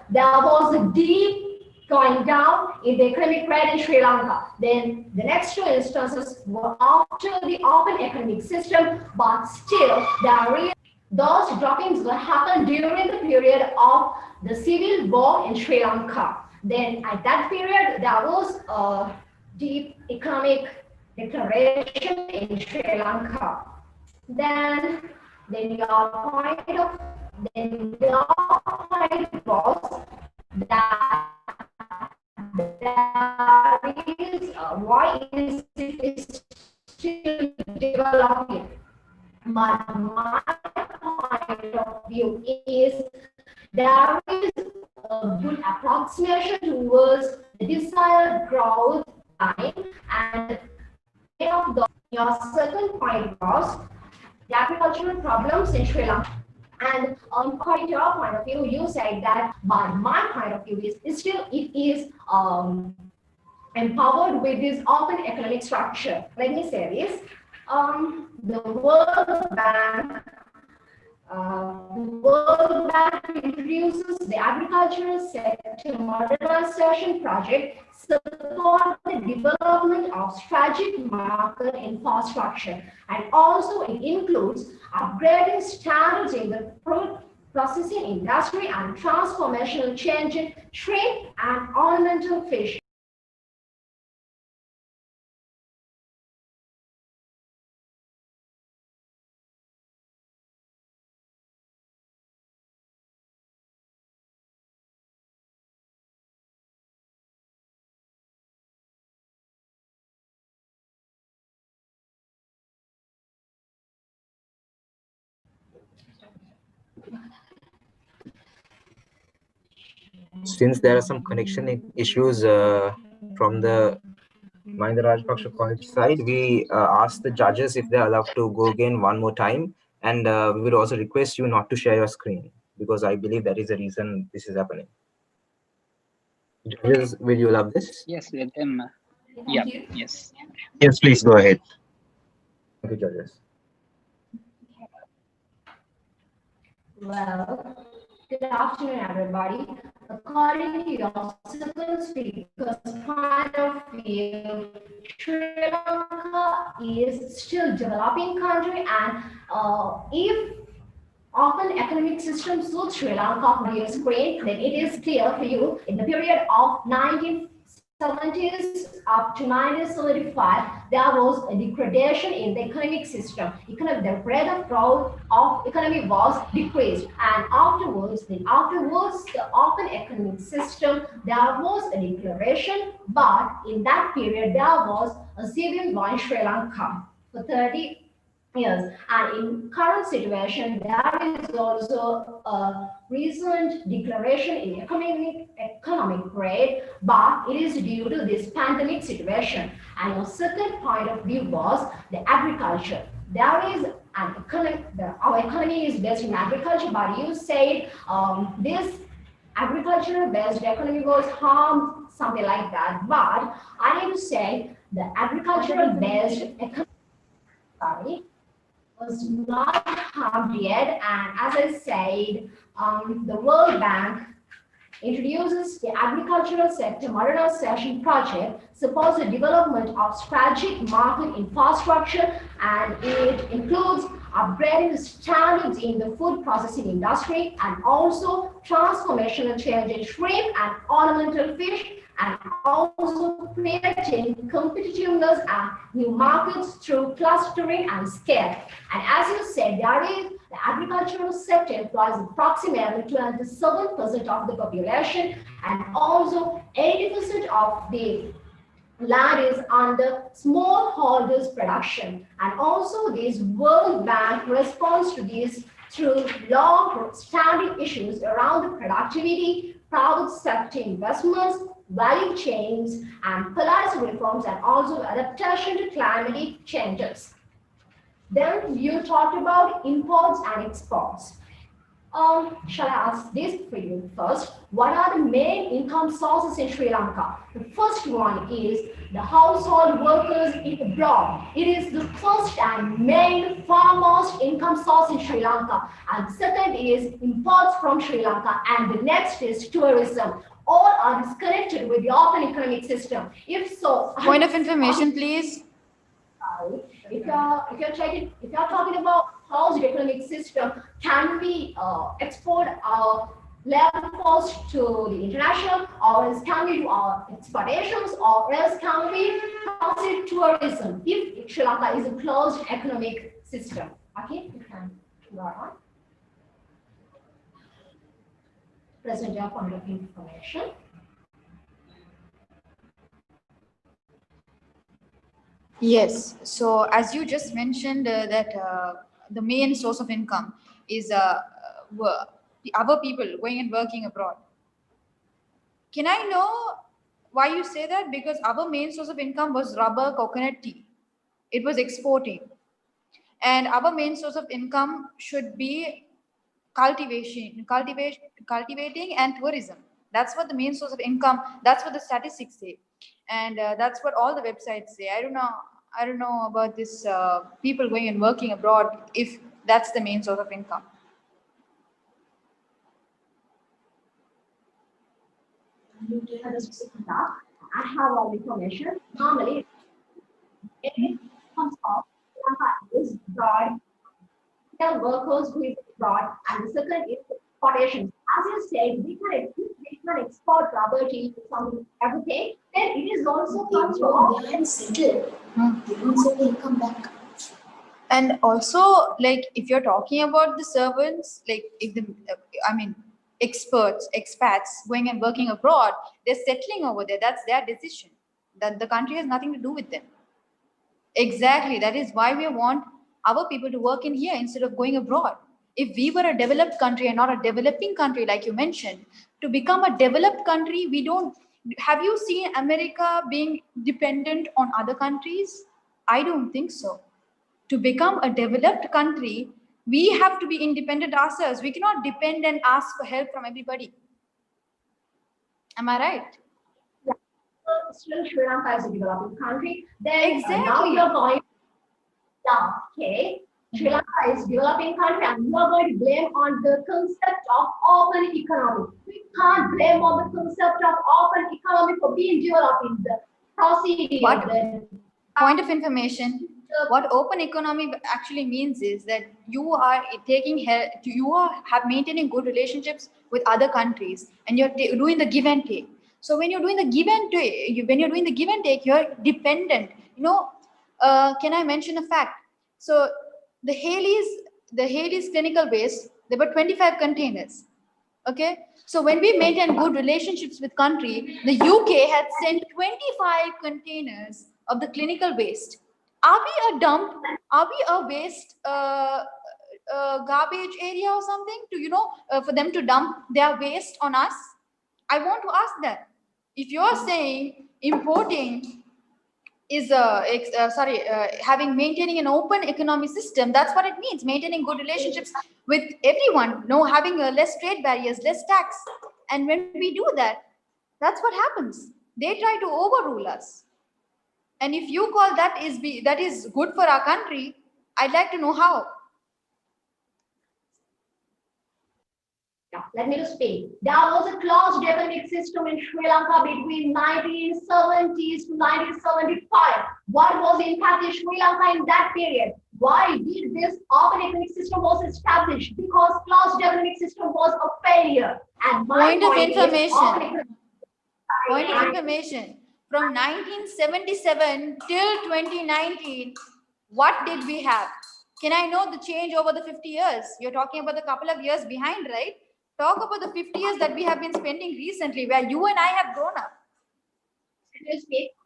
There was a deep going down in the economic rate in Sri Lanka. Then the next two instances were after the open economic system, but still those droppings will happen during the period of the civil war in Sri Lanka. Then at that period, there was a deep economic declaration in Sri Lanka. Then your point was that there is why is it still developing? But my point of view is there is a good approximation towards the desired growth line, and your second point was the agricultural problems in Sri Lanka. And according to your point of view, you said that, but my point of view is still it is empowered with this open economic structure. Let me say this. The World Bank introduces the agricultural sector modernization project support the development of strategic market infrastructure, and also it includes upgrading standards in the processing industry and transformational change in shrimp and ornamental fish. Since there are some connection issues from the Mahinda Rajapaksa College side, we asked the judges if they're allowed to go again one more time, and we will also request you not to share your screen, because I believe that is the reason this is happening. Judges, will you allow this? Yes, let them. Yeah, yes. Yes, please go ahead. Thank you, judges. Well, good afternoon, everybody. According to your second speaker's point of view, Sri Lanka is still developing country, and if open economic system suits Sri Lanka on your screen, then it is clear for you in the period of 1970s up to 1975, there was a degradation in the economic system. The rate of growth of economy was decreased, and afterwards, the open economic system, there was a declaration, but in that period, there was a civil war in Sri Lanka for 30 years. And in current situation, there is also a recent declaration in economic grade, but it is due to this pandemic situation. And your second point of view was the agriculture. There is an our economy is based on agriculture, but you said this agricultural-based economy was harmed, something like that. But I need to say the agricultural-based economy was not harmed yet, and as I said, the World Bank introduces the agricultural sector modernization project, supports the development of strategic market infrastructure, and it includes upgrading the standards in the food processing industry, and also transformational change in shrimp and ornamental fish, and also creating competitiveness and new markets through clustering and scale. And as you said, the agricultural sector employs approximately 27% of the population, and also 80% of the land is under smallholders production. And also this World Bank responds to this through long-standing issues around the productivity, private sector investments, value chains, and policy reforms, and also adaptation to climatic changes. Then you talked about imports and exports. Shall I ask this for you first? What are the main income sources in Sri Lanka? The first one is the household workers abroad. It is the first and main foremost income source in Sri Lanka. And second is imports from Sri Lanka. And the next is tourism. All are disconnected with the open economic system. If so, Point of information, please. if you're talking about closed economic system, can we export our labor force to the international, or else can we do our exportations, or else can we consider tourism if Sri Lanka is a closed economic system? Okay, you can go on. Present your point of information. Yes. So as you just mentioned that the main source of income is our people going and working abroad. Can I know why you say that? Because our main source of income was rubber, coconut, tea. It was exporting. And our main source of income should be cultivating and tourism. That's what the main source of income, that's what the statistics say. And that's what all the websites say. I don't know about this people going and working abroad if that's the main source of income. I have all information. Normally, it comes off is broad, workers who is broad, and the second is exportation. As you said, we can export rubber, tea, something, everything. Then it is also comes from. They haven't settled. They don't say they'll come back. And also, like, if you're talking about the servants, like, if the, expats going and working abroad, they're settling over there. That's their decision. That the country has nothing to do with them. Exactly. That is why we want our people to work in here instead of going abroad. If we were a developed country and not a developing country, like you mentioned, to become a developed country, we don't. Have you seen America being dependent on other countries? I don't think so. To become a developed country, we have to be independent ourselves. We cannot depend and ask for help from everybody. Am I right? Yeah. Still, Sri Lanka is a developing country. Then exactly. Now you're going. Yeah, okay. Sri Lanka is developing country, and you are going to blame on the concept of open economy. We can't blame on the concept of open economy for being developed in the procedure. What? Point of information. What open economy actually means is that you are maintaining good relationships with other countries, and you're doing the give and take. So when you're doing the give and take, you're dependent. Can I mention a fact? So the Haley's clinical waste, there were 25 containers. Okay, so when we maintain good relationships with country, the UK had sent 25 containers of the clinical waste. Are we a dump? Are we a waste garbage area or something to for them to dump their waste on us? I want to ask that. If you're saying importing is maintaining an open economic system, that's what it means. Maintaining good relationships with everyone, having less trade barriers, less tax. And when we do that, that's what happens. They try to overrule us. And if you call that is good for our country, I'd like to know how. Let me just speak. There was a closed economic system in Sri Lanka between 1970s to 1975. What was the impact in Sri Lanka in that period? Why did this open economic system was established? Because closed economic system was a failure. And point of information. From 1977 till 2019, what did we have? Can I know the change over the 50 years? You're talking about the couple of years behind, right? Talk about the 50 years that we have been spending recently, where you and I have grown up.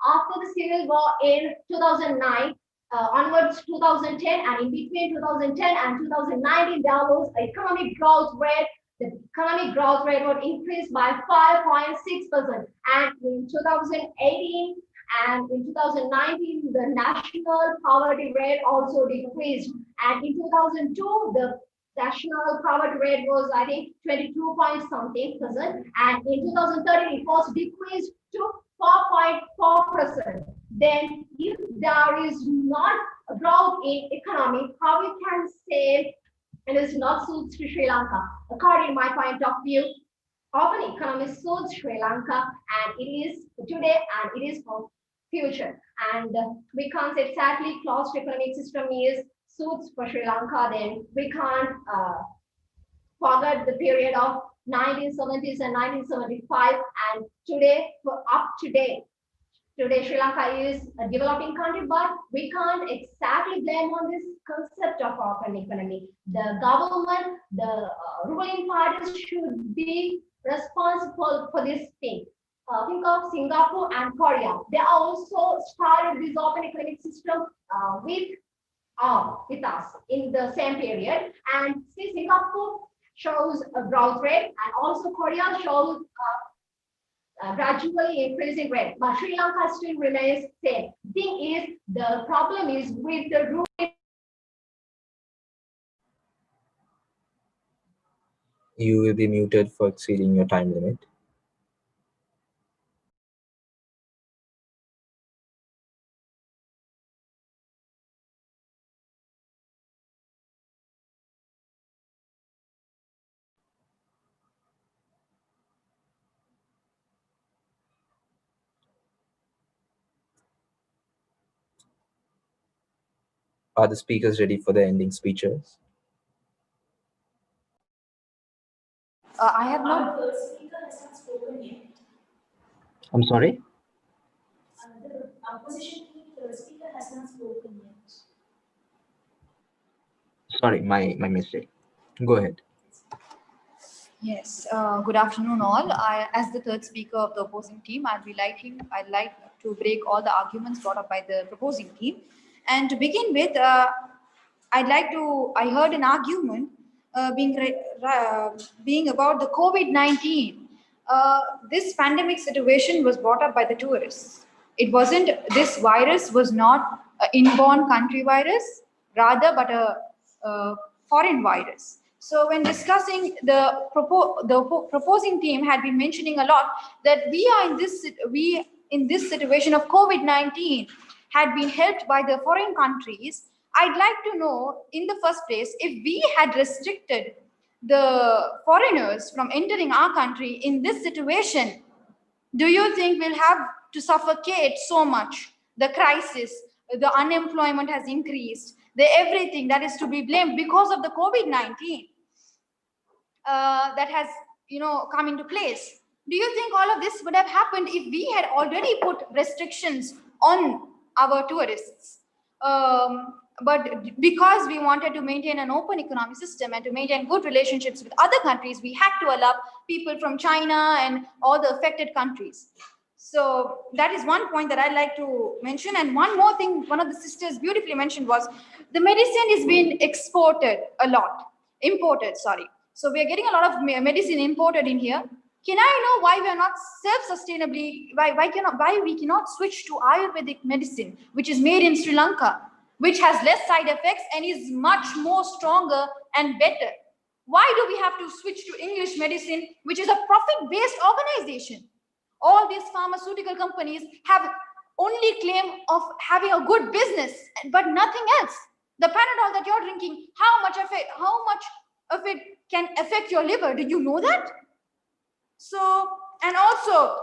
After the Civil War in 2009, onwards 2010, and in between 2010 and 2019, there was economic growth rate. The economic growth rate was increased by 5.6%. And in 2018 And in 2019, the national poverty rate also decreased. And in 2002, the national poverty rate was, I think, 22 point something percent. And in 2013, it was decreased to 4.4%. Then, if there is not a growth in economy, how we can say it is not suits to Sri Lanka? According to my point of view, open economy suits Sri Lanka, and it is today and it is for future. And we can't say exactly closed economic system is suits for Sri Lanka. Then we can't forget the period of 1970s and 1975, and today for up to date. Today, Sri Lanka is a developing country, but we can't exactly blame on this concept of open economy. The government, the ruling parties should be responsible for this thing. Think of Singapore and Korea. They also started this open economic system with us in the same period. And see, Singapore shows a growth rate, and also Korea shows gradually increasing rate, but Sri Lanka still remains same. Thing is, the problem is with the ruling. You will be muted for exceeding your time limit. Are the speakers ready for their ending speeches? I have not. The speaker has not spoken yet. I'm sorry? The opposition speaker has not spoken yet. Sorry, my mistake. Go ahead. Yes, good afternoon all. As the third speaker of the opposing team, I'd like to break all the arguments brought up by the proposing team. And to begin with, I heard an argument being about the COVID-19. This pandemic situation was brought up by the tourists. It wasn't, this virus was not an inborn country virus, rather, but a foreign virus. So when discussing the proposing team had been mentioning a lot that we in this situation of COVID-19 had been helped by the foreign countries. I'd like to know in the first place, if we had restricted the foreigners from entering our country in this situation, do you think we'll have to suffocate so much? The crisis, the unemployment has increased, the everything that is to be blamed because of the COVID-19 that has come into place. Do you think all of this would have happened if we had already put restrictions on our tourists? But because we wanted to maintain an open economic system and to maintain good relationships with other countries, we had to allow people from China and all the affected countries. So that is one point that I'd like to mention. And one more thing, one of the sisters beautifully mentioned was the medicine is being imported, sorry. So we are getting a lot of medicine imported in here. Can I know why we are not self-sustainably, why we cannot switch to Ayurvedic medicine, which is made in Sri Lanka, which has less side effects and is much more stronger and better? Why do we have to switch to English medicine, which is a profit-based organization? All these pharmaceutical companies have only claim of having a good business, but nothing else. The Panadol that you're drinking, how much of it can affect your liver? Did you know that? So, and also,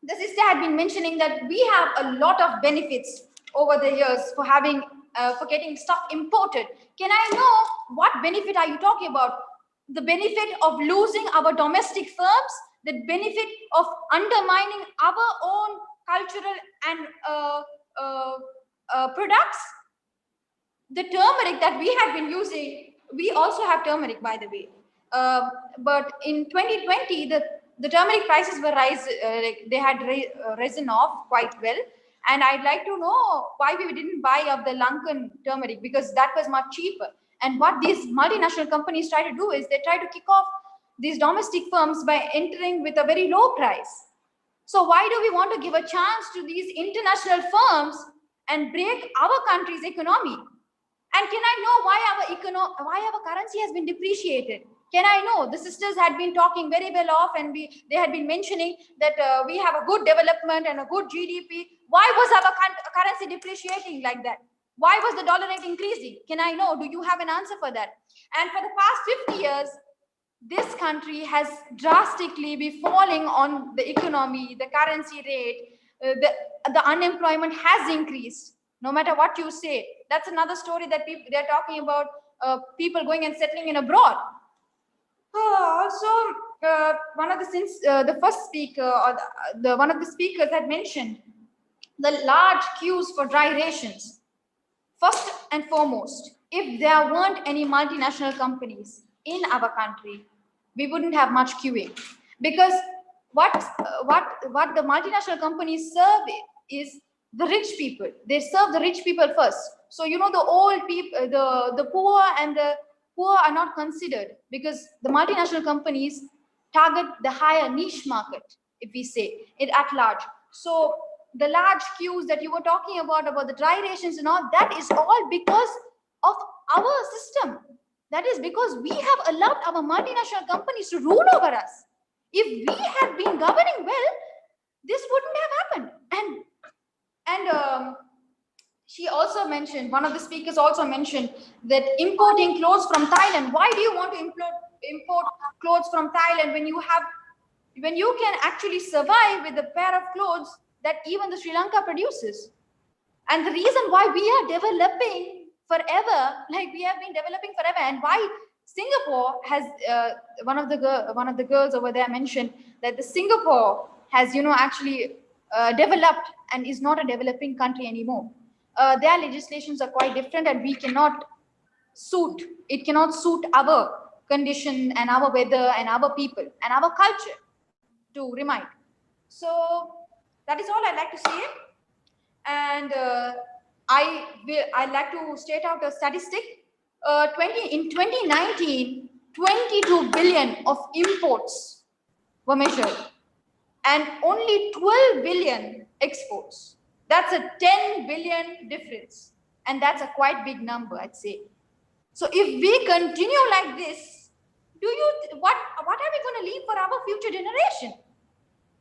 the sister had been mentioning that we have a lot of benefits over the years for having, for getting stuff imported. Can I know what benefit are you talking about? The benefit of losing our domestic firms, the benefit of undermining our own cultural and products. The turmeric that we had been using, we also have turmeric, by the way. But in 2020, the turmeric prices were they had risen off quite well. And I'd like to know why we didn't buy of the Lankan turmeric, because that was much cheaper. And what these multinational companies try to do is they try to kick off these domestic firms by entering with a very low price. So why do we want to give a chance to these international firms and break our country's economy? And can I know why our currency has been depreciated? Can I know? The sisters had been talking very well off, and they had been mentioning that we have a good development and a good GDP. Why was our currency depreciating like that? Why was the dollar rate increasing? Can I know? Do you have an answer for that? And for the past 50 years, this country has drastically been falling on the economy, the currency rate, the unemployment has increased. No matter what you say, that's another story that they're talking about people going and settling in abroad. One of the first speaker or one of the speakers had mentioned the large queues for dry rations. First and foremost, if there weren't any multinational companies in our country, we wouldn't have much queuing, because what the multinational companies serve is the rich people. They serve the rich people first. So the old people, the poor and the poor are not considered, because the multinational companies target the higher niche market, if we say it at large. So the large queues that you were talking about the dry rations and all, that is all because of our system. That is because we have allowed our multinational companies to rule over us. If we had been governing well, this wouldn't have happened. And she also mentioned, one of the speakers also mentioned that importing clothes from Thailand. Why do you want to import clothes from Thailand when you can actually survive with a pair of clothes that even the Sri Lanka produces? And the reason why we are developing forever, like we have been developing forever, and why Singapore has one of the girls over there mentioned that the Singapore has actually developed and is not a developing country anymore. Their legislations are quite different, and it cannot suit our condition and our weather and our people and our culture to remind. So that is all I'd like to say. And I'd like to state out a statistic. In 2019, 22 billion of imports were measured, and only 12 billion exports. That's a 10 billion difference, and that's a quite big number, I'd say. So if we continue like this, what are we going to leave for our future generation?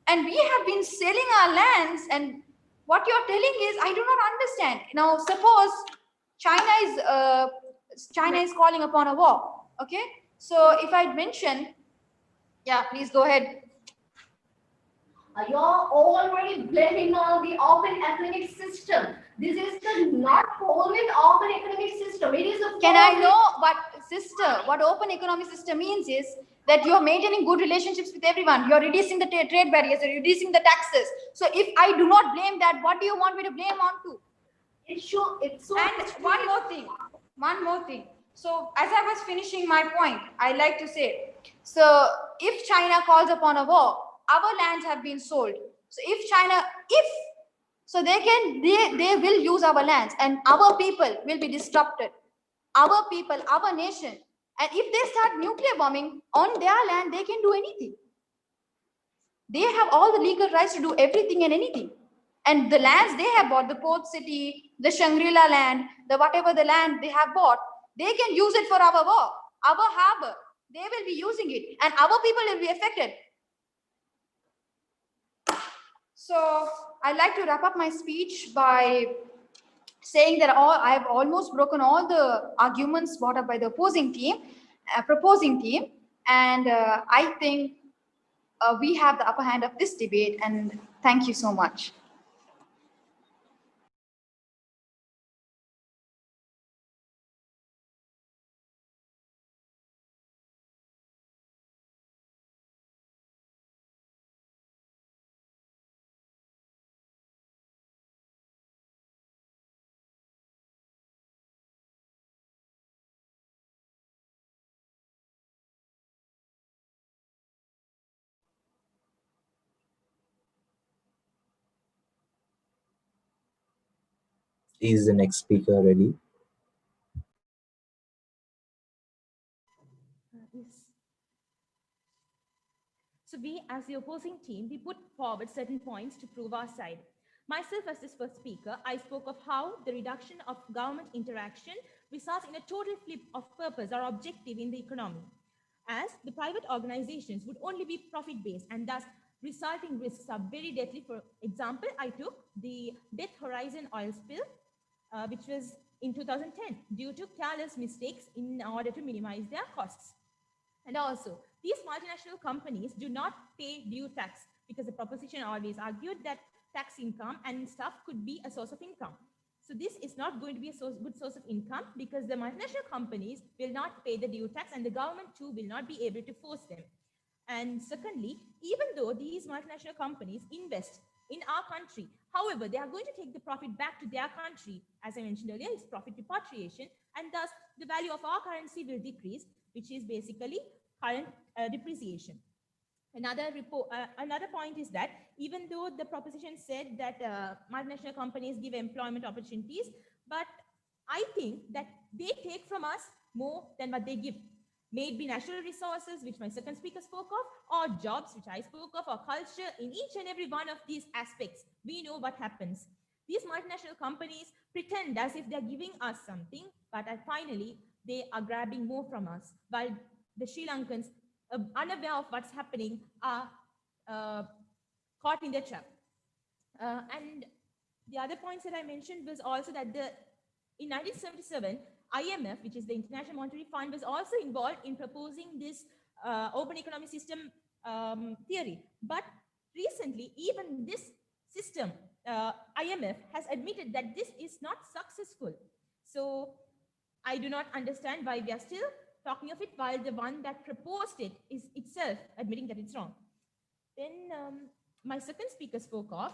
And we have been selling our lands, and what you're telling is, I do not understand. Now, suppose China is calling upon a war. Okay, so if I mention, yeah, please go ahead. You're already blaming on the open economic system. This is not following open economic system. It is a. Can I know what open economic system means is that you're maintaining good relationships with everyone. You're reducing the trade barriers, you're reducing the taxes. So if I do not blame that, what do you want me to blame on to? It's so. And one more thing. So as I was finishing my point, I like to say, so if China calls upon a war, our lands have been sold. So they will use our lands, and our people will be disrupted. Our people, our nation. And if they start nuclear bombing on their land, they can do anything. They have all the legal rights to do everything and anything. And the lands they have bought, the port city, the Shangri-La land, whatever the land they have bought, they can use it for our war, our harbor. They will be using it, and our people will be affected. So I'd like to wrap up my speech by saying that I have almost broken all the arguments brought up by the proposing team, and I think we have the upper hand of this debate, and thank you so much. Is the next speaker ready? So we, as the opposing team, we put forward certain points to prove our side. Myself, as this first speaker, I spoke of how the reduction of government interaction results in a total flip of purpose or objective in the economy, as the private organizations would only be profit-based and thus resulting risks are very deadly. For example, I took the Death Horizon oil spill, which was in 2010 due to careless mistakes in order to minimize their costs. And also, these multinational companies do not pay due tax because the proposition always argued that tax income and stuff could be a source of income. So this is not going to be a good source of income because the multinational companies will not pay the due tax and the government too will not be able to force them. And secondly, even though these multinational companies invest in our country, however, they are going to take the profit back to their country. As I mentioned earlier, it's profit repatriation, and thus the value of our currency will decrease, which is basically current depreciation. Another point is that even though the proposition said that multinational companies give employment opportunities, but I think that they take from us more than what they give. May it be natural resources, which my second speaker spoke of, or jobs, which I spoke of, or culture. In each and every one of these aspects, we know what happens. These multinational companies pretend as if they're giving us something, but finally, they are grabbing more from us, while the Sri Lankans, unaware of what's happening, are caught in the trap. And the other points that I mentioned was also that in 1977, IMF, which is the International Monetary Fund, was also involved in proposing this open economic system theory. But recently, even this system, IMF, has admitted that this is not successful. So I do not understand why we are still talking of it, while the one that proposed it is itself admitting that it's wrong. Then my second speaker spoke of,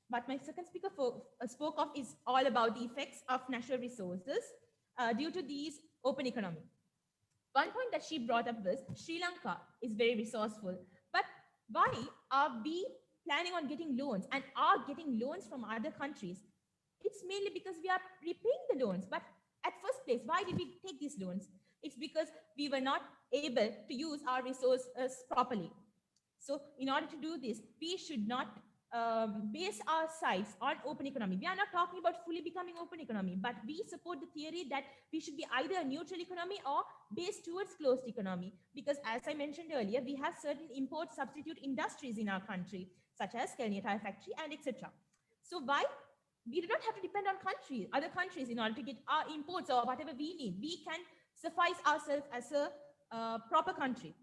what my second speaker spoke of is all about the effects of natural resources due to these open economy. One point that she brought up was Sri Lanka is very resourceful, but why are we planning on getting loans and are getting loans from other countries? It's mainly because we are repaying the loans, but at first place, why did we take these loans? It's because we were not able to use our resources properly. So in order to do this, we should not base our sides on open economy. We are not talking about fully becoming open economy, but we support the theory that we should be either a neutral economy or based towards closed economy. Because as I mentioned earlier, we have certain import substitute industries in our country, such as Kelnia Tire Factory and etc. So why? We do not have to depend on other countries in order to get our imports or whatever we need. We can suffice ourselves as a proper country.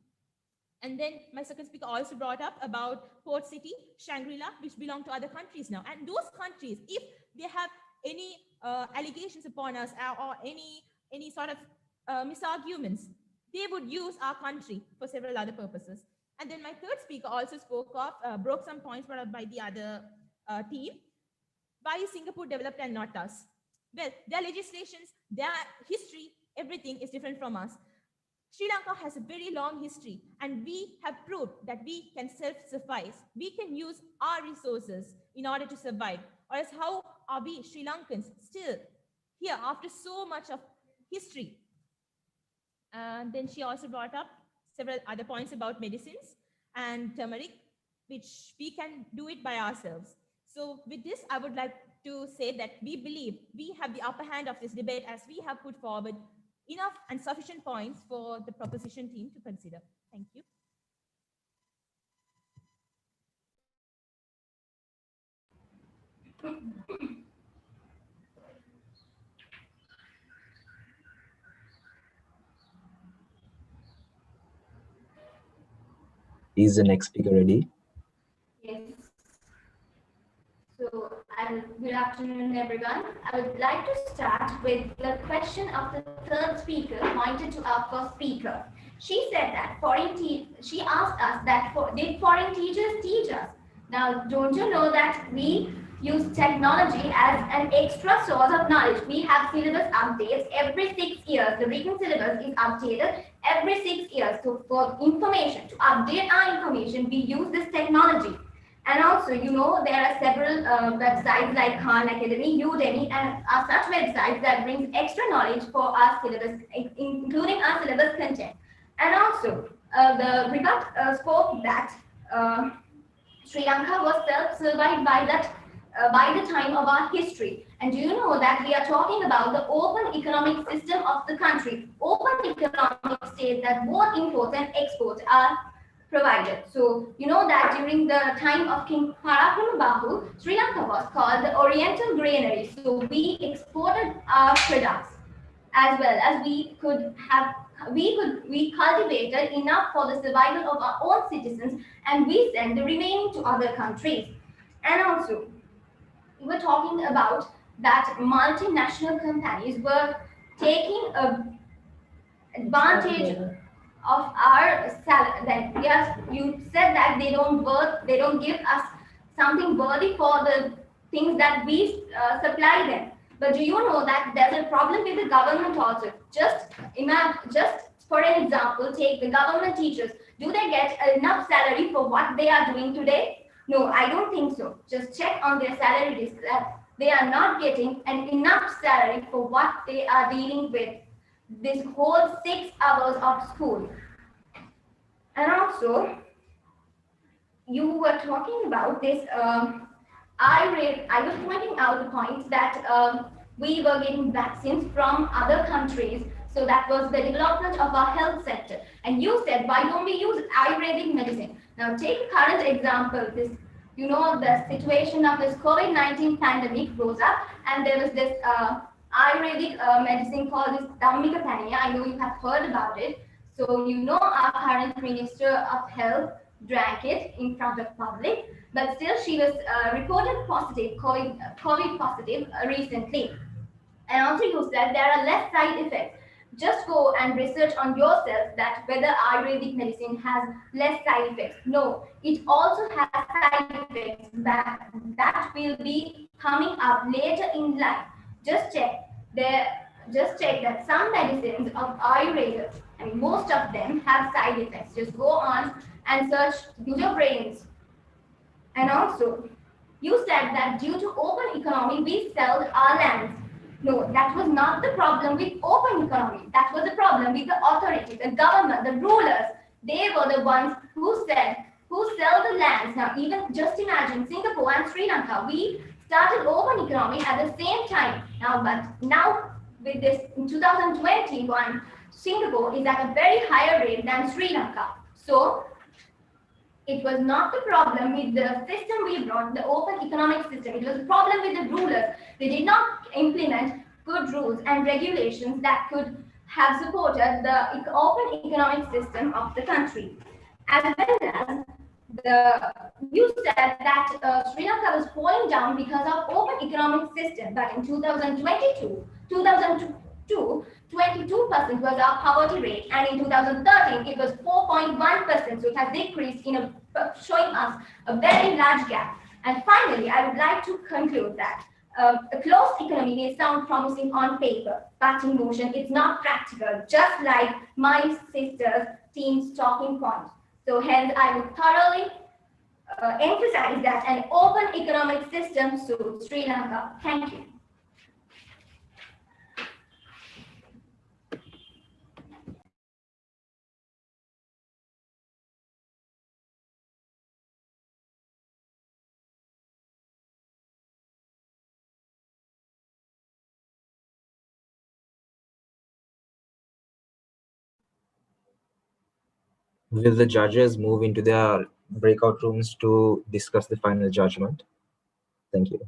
And then my second speaker also brought up about Port City, Shangri-La, which belong to other countries now. And those countries, if they have any allegations upon us or any sort of misarguments, they would use our country for several other purposes. And then my third speaker also spoke of, broke some points brought up by the other team. Why is Singapore developed and not us? Well, their legislations, their history, everything is different from us. Sri Lanka has a very long history, and we have proved that we can self-suffice. We can use our resources in order to survive. Or else how are we Sri Lankans still here after so much of history? And then she also brought up several other points about medicines and turmeric, which we can do it by ourselves. So with this, I would like to say that we believe we have the upper hand of this debate as we have put forward enough and sufficient points for the proposition team to consider. Thank you. Is the next speaker ready? Yes. So, good afternoon, everyone. I would like to start with the question of the third speaker pointed to our first speaker. She said that she asked us that did foreign teachers teach us? Now, don't you know that we use technology as an extra source of knowledge? We have syllabus updates every 6 years. The written syllabus is updated every 6 years. So, for information, to update our information, we use this technology. And also, you know, there are several websites like Khan Academy, Udemy, and such websites that brings extra knowledge for our syllabus, including our syllabus content. And also, The rebut spoke that Sri Lanka was self-survived by the time of our history. And do you know that we are talking about the open economic system of the country? Open economic states that both imports and exports are provided. So you know that during the time of King Parakramabahu, Sri Lanka was called the Oriental Granary. So we exported our products as well as we cultivated enough for the survival of our own citizens, and we sent the remaining to other countries. And also we were talking about that multinational companies were taking advantage of our salary. Then yes, you said that they don't give us something worthy for the things that we supply them. But do you know that there's a problem with the government also? Just imagine, just for an example, take the government teachers. Do they get enough salary for what they are doing today? No, I don't think so. Just check on their salary list that they are not getting an enough salary for what they are dealing with this whole 6 hours of school. And also, you were talking about this. I was pointing out the point that we were getting vaccines from other countries. So that was the development of our health sector. And you said, why don't we use Ayurvedic medicine? Now, take a current example. This, you know, the situation of this COVID-19 pandemic goes up, and there was this Ayurvedic medicine called this Dhammika. I know you have heard about it. So you know our current Minister of Health drank it in front of public, but still she was reported positive, COVID positive recently. And also you said there are less side effects. Just go and research on yourself that whether Ayurvedic medicine has less side effects. No, it also has side effects that will be coming up later in life. Just check there. Just check that some medicines of Ayurveda, I mean most of them have side effects. Just go on and search your brains. And also, you said that due to open economy, we sold our lands. No, that was not the problem with open economy. That was the problem with the authority, the government, the rulers. They were the ones who sell the lands. Now, even just imagine Singapore and Sri Lanka, we started open economy at the same time. But now with this in 2021, Singapore is at a very higher rate than Sri Lanka. So it was not the problem with the system we brought, the open economic system. It was a problem with the rulers. They did not implement good rules and regulations that could have supported the open economic system of the country. As well as you said that Sri Lanka was falling down because of open economic system, but in 2002, 22% was our poverty rate, and in 2013 it was 4.1%. So it has decreased showing us a very large gap. And finally, I would like to conclude that a closed economy may sound promising on paper, but in motion it's not practical, just like my sister's team's talking point. So hence, I would thoroughly emphasize that an open economic system suits Sri Lanka. Thank you. Will the judges move into their breakout rooms to discuss the final judgment? Thank you.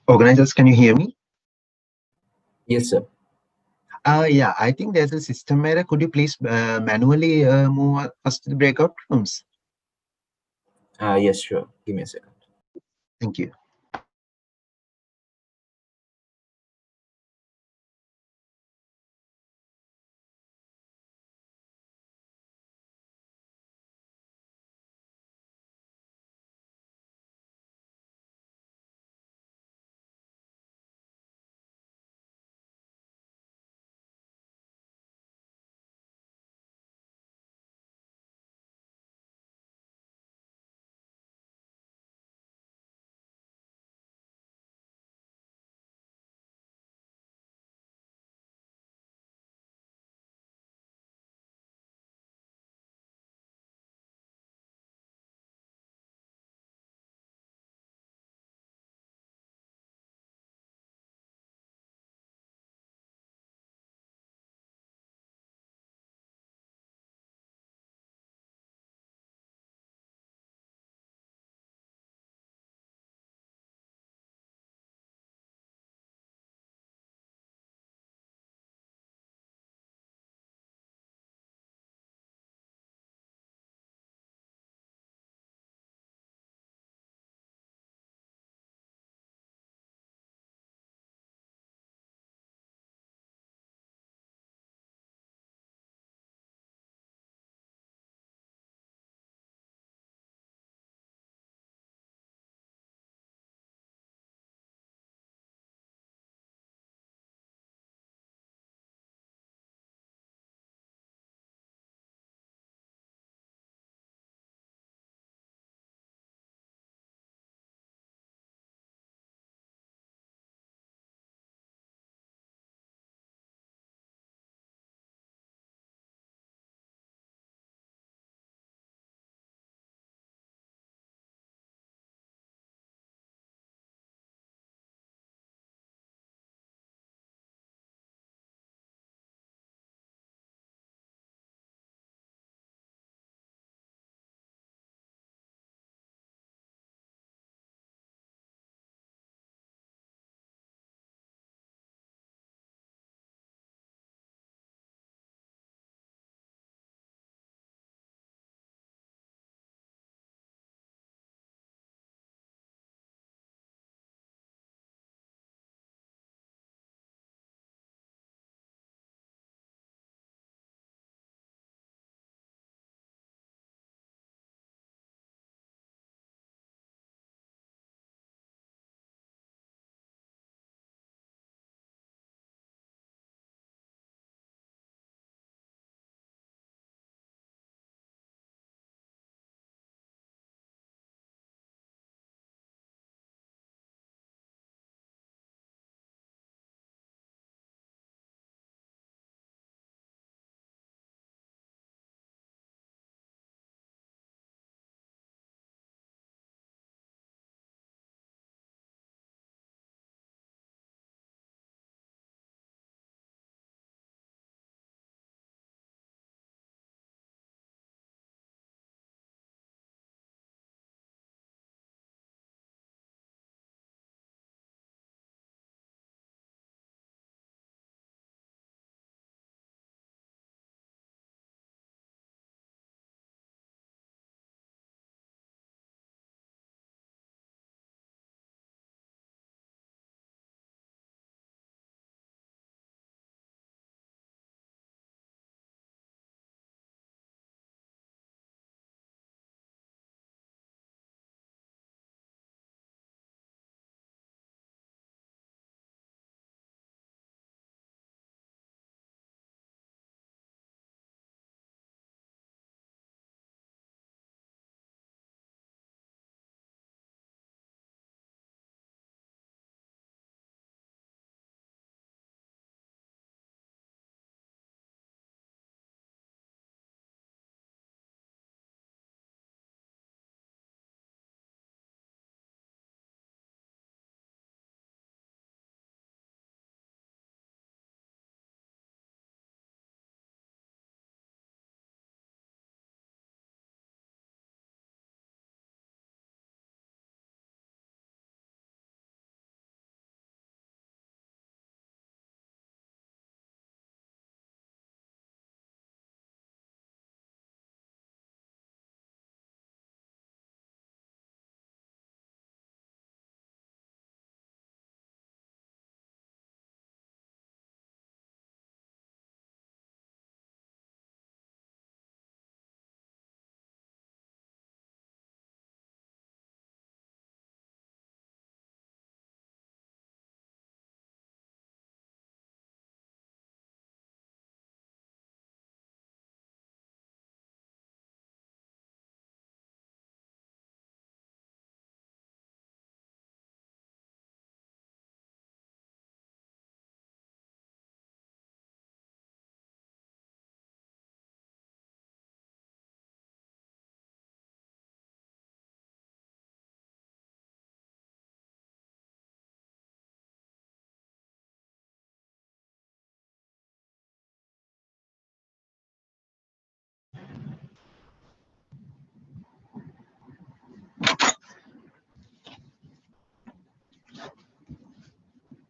Organizers, can you hear me? Yes, sir. Yeah, I think there's a system error. Could you please manually move us to the breakout rooms? Yes, sure. Give me a second. Thank you.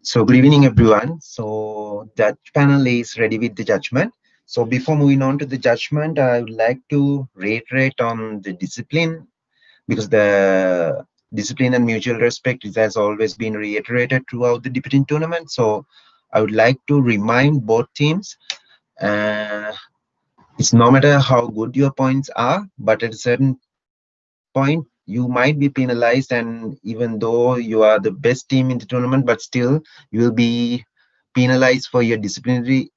So good evening, everyone. So judge panel is ready with the judgment. So before moving on to the judgment, I would like to reiterate on the discipline, because the discipline and mutual respect has always been reiterated throughout the debating tournament. So I would like to remind both teams, it's no matter how good your points are, but at a certain point you might be penalized, and even though you are the best team in the tournament, but still you will be penalized for your disciplinary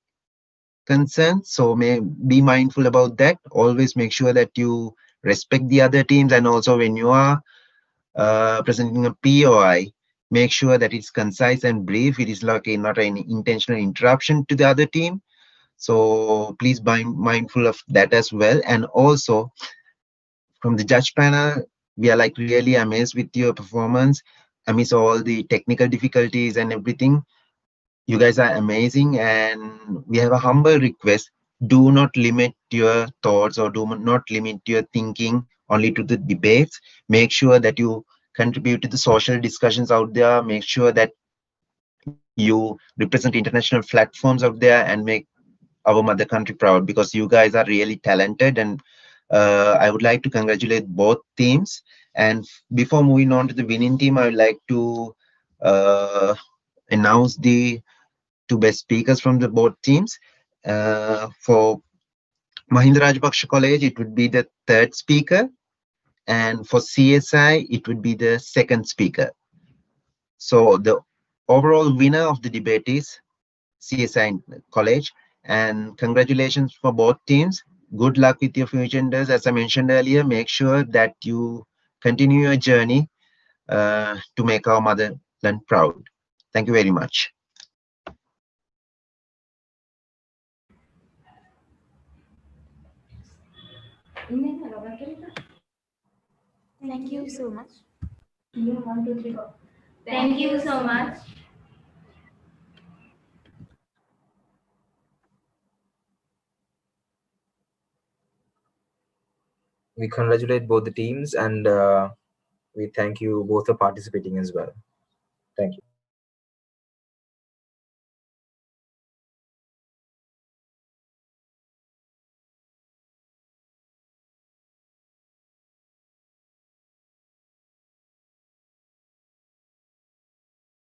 concerns. So be mindful about that. Always make sure that you respect the other teams, and also when you are presenting a POI, make sure that it's concise and brief. It is like not an intentional interruption to the other team. So please be mindful of that as well. And also from the judge panel, we are like really amazed with your performance amidst all the technical difficulties and everything. You guys are amazing, and we have a humble request. Do not limit your thoughts, or do not limit your thinking only to the debates. Make sure that you contribute to the social discussions out there. Make sure that you represent international platforms out there and make our mother country proud, because you guys are really talented. And I would like to congratulate both teams. And before moving on to the winning team, I would like to announce the two best speakers from the both teams. For Mahinda Rajapaksa College, it would be the third speaker, and for CSI, it would be the second speaker. So the overall winner of the debate is CSI College, and congratulations for both teams. Good luck with your future endeavors. As I mentioned earlier, make sure that you continue your journey to make our motherland proud. Thank you very much. Thank you so much. One, two, three, go. Thank you so much. We congratulate both the teams, and we thank you both for participating as well. Thank you.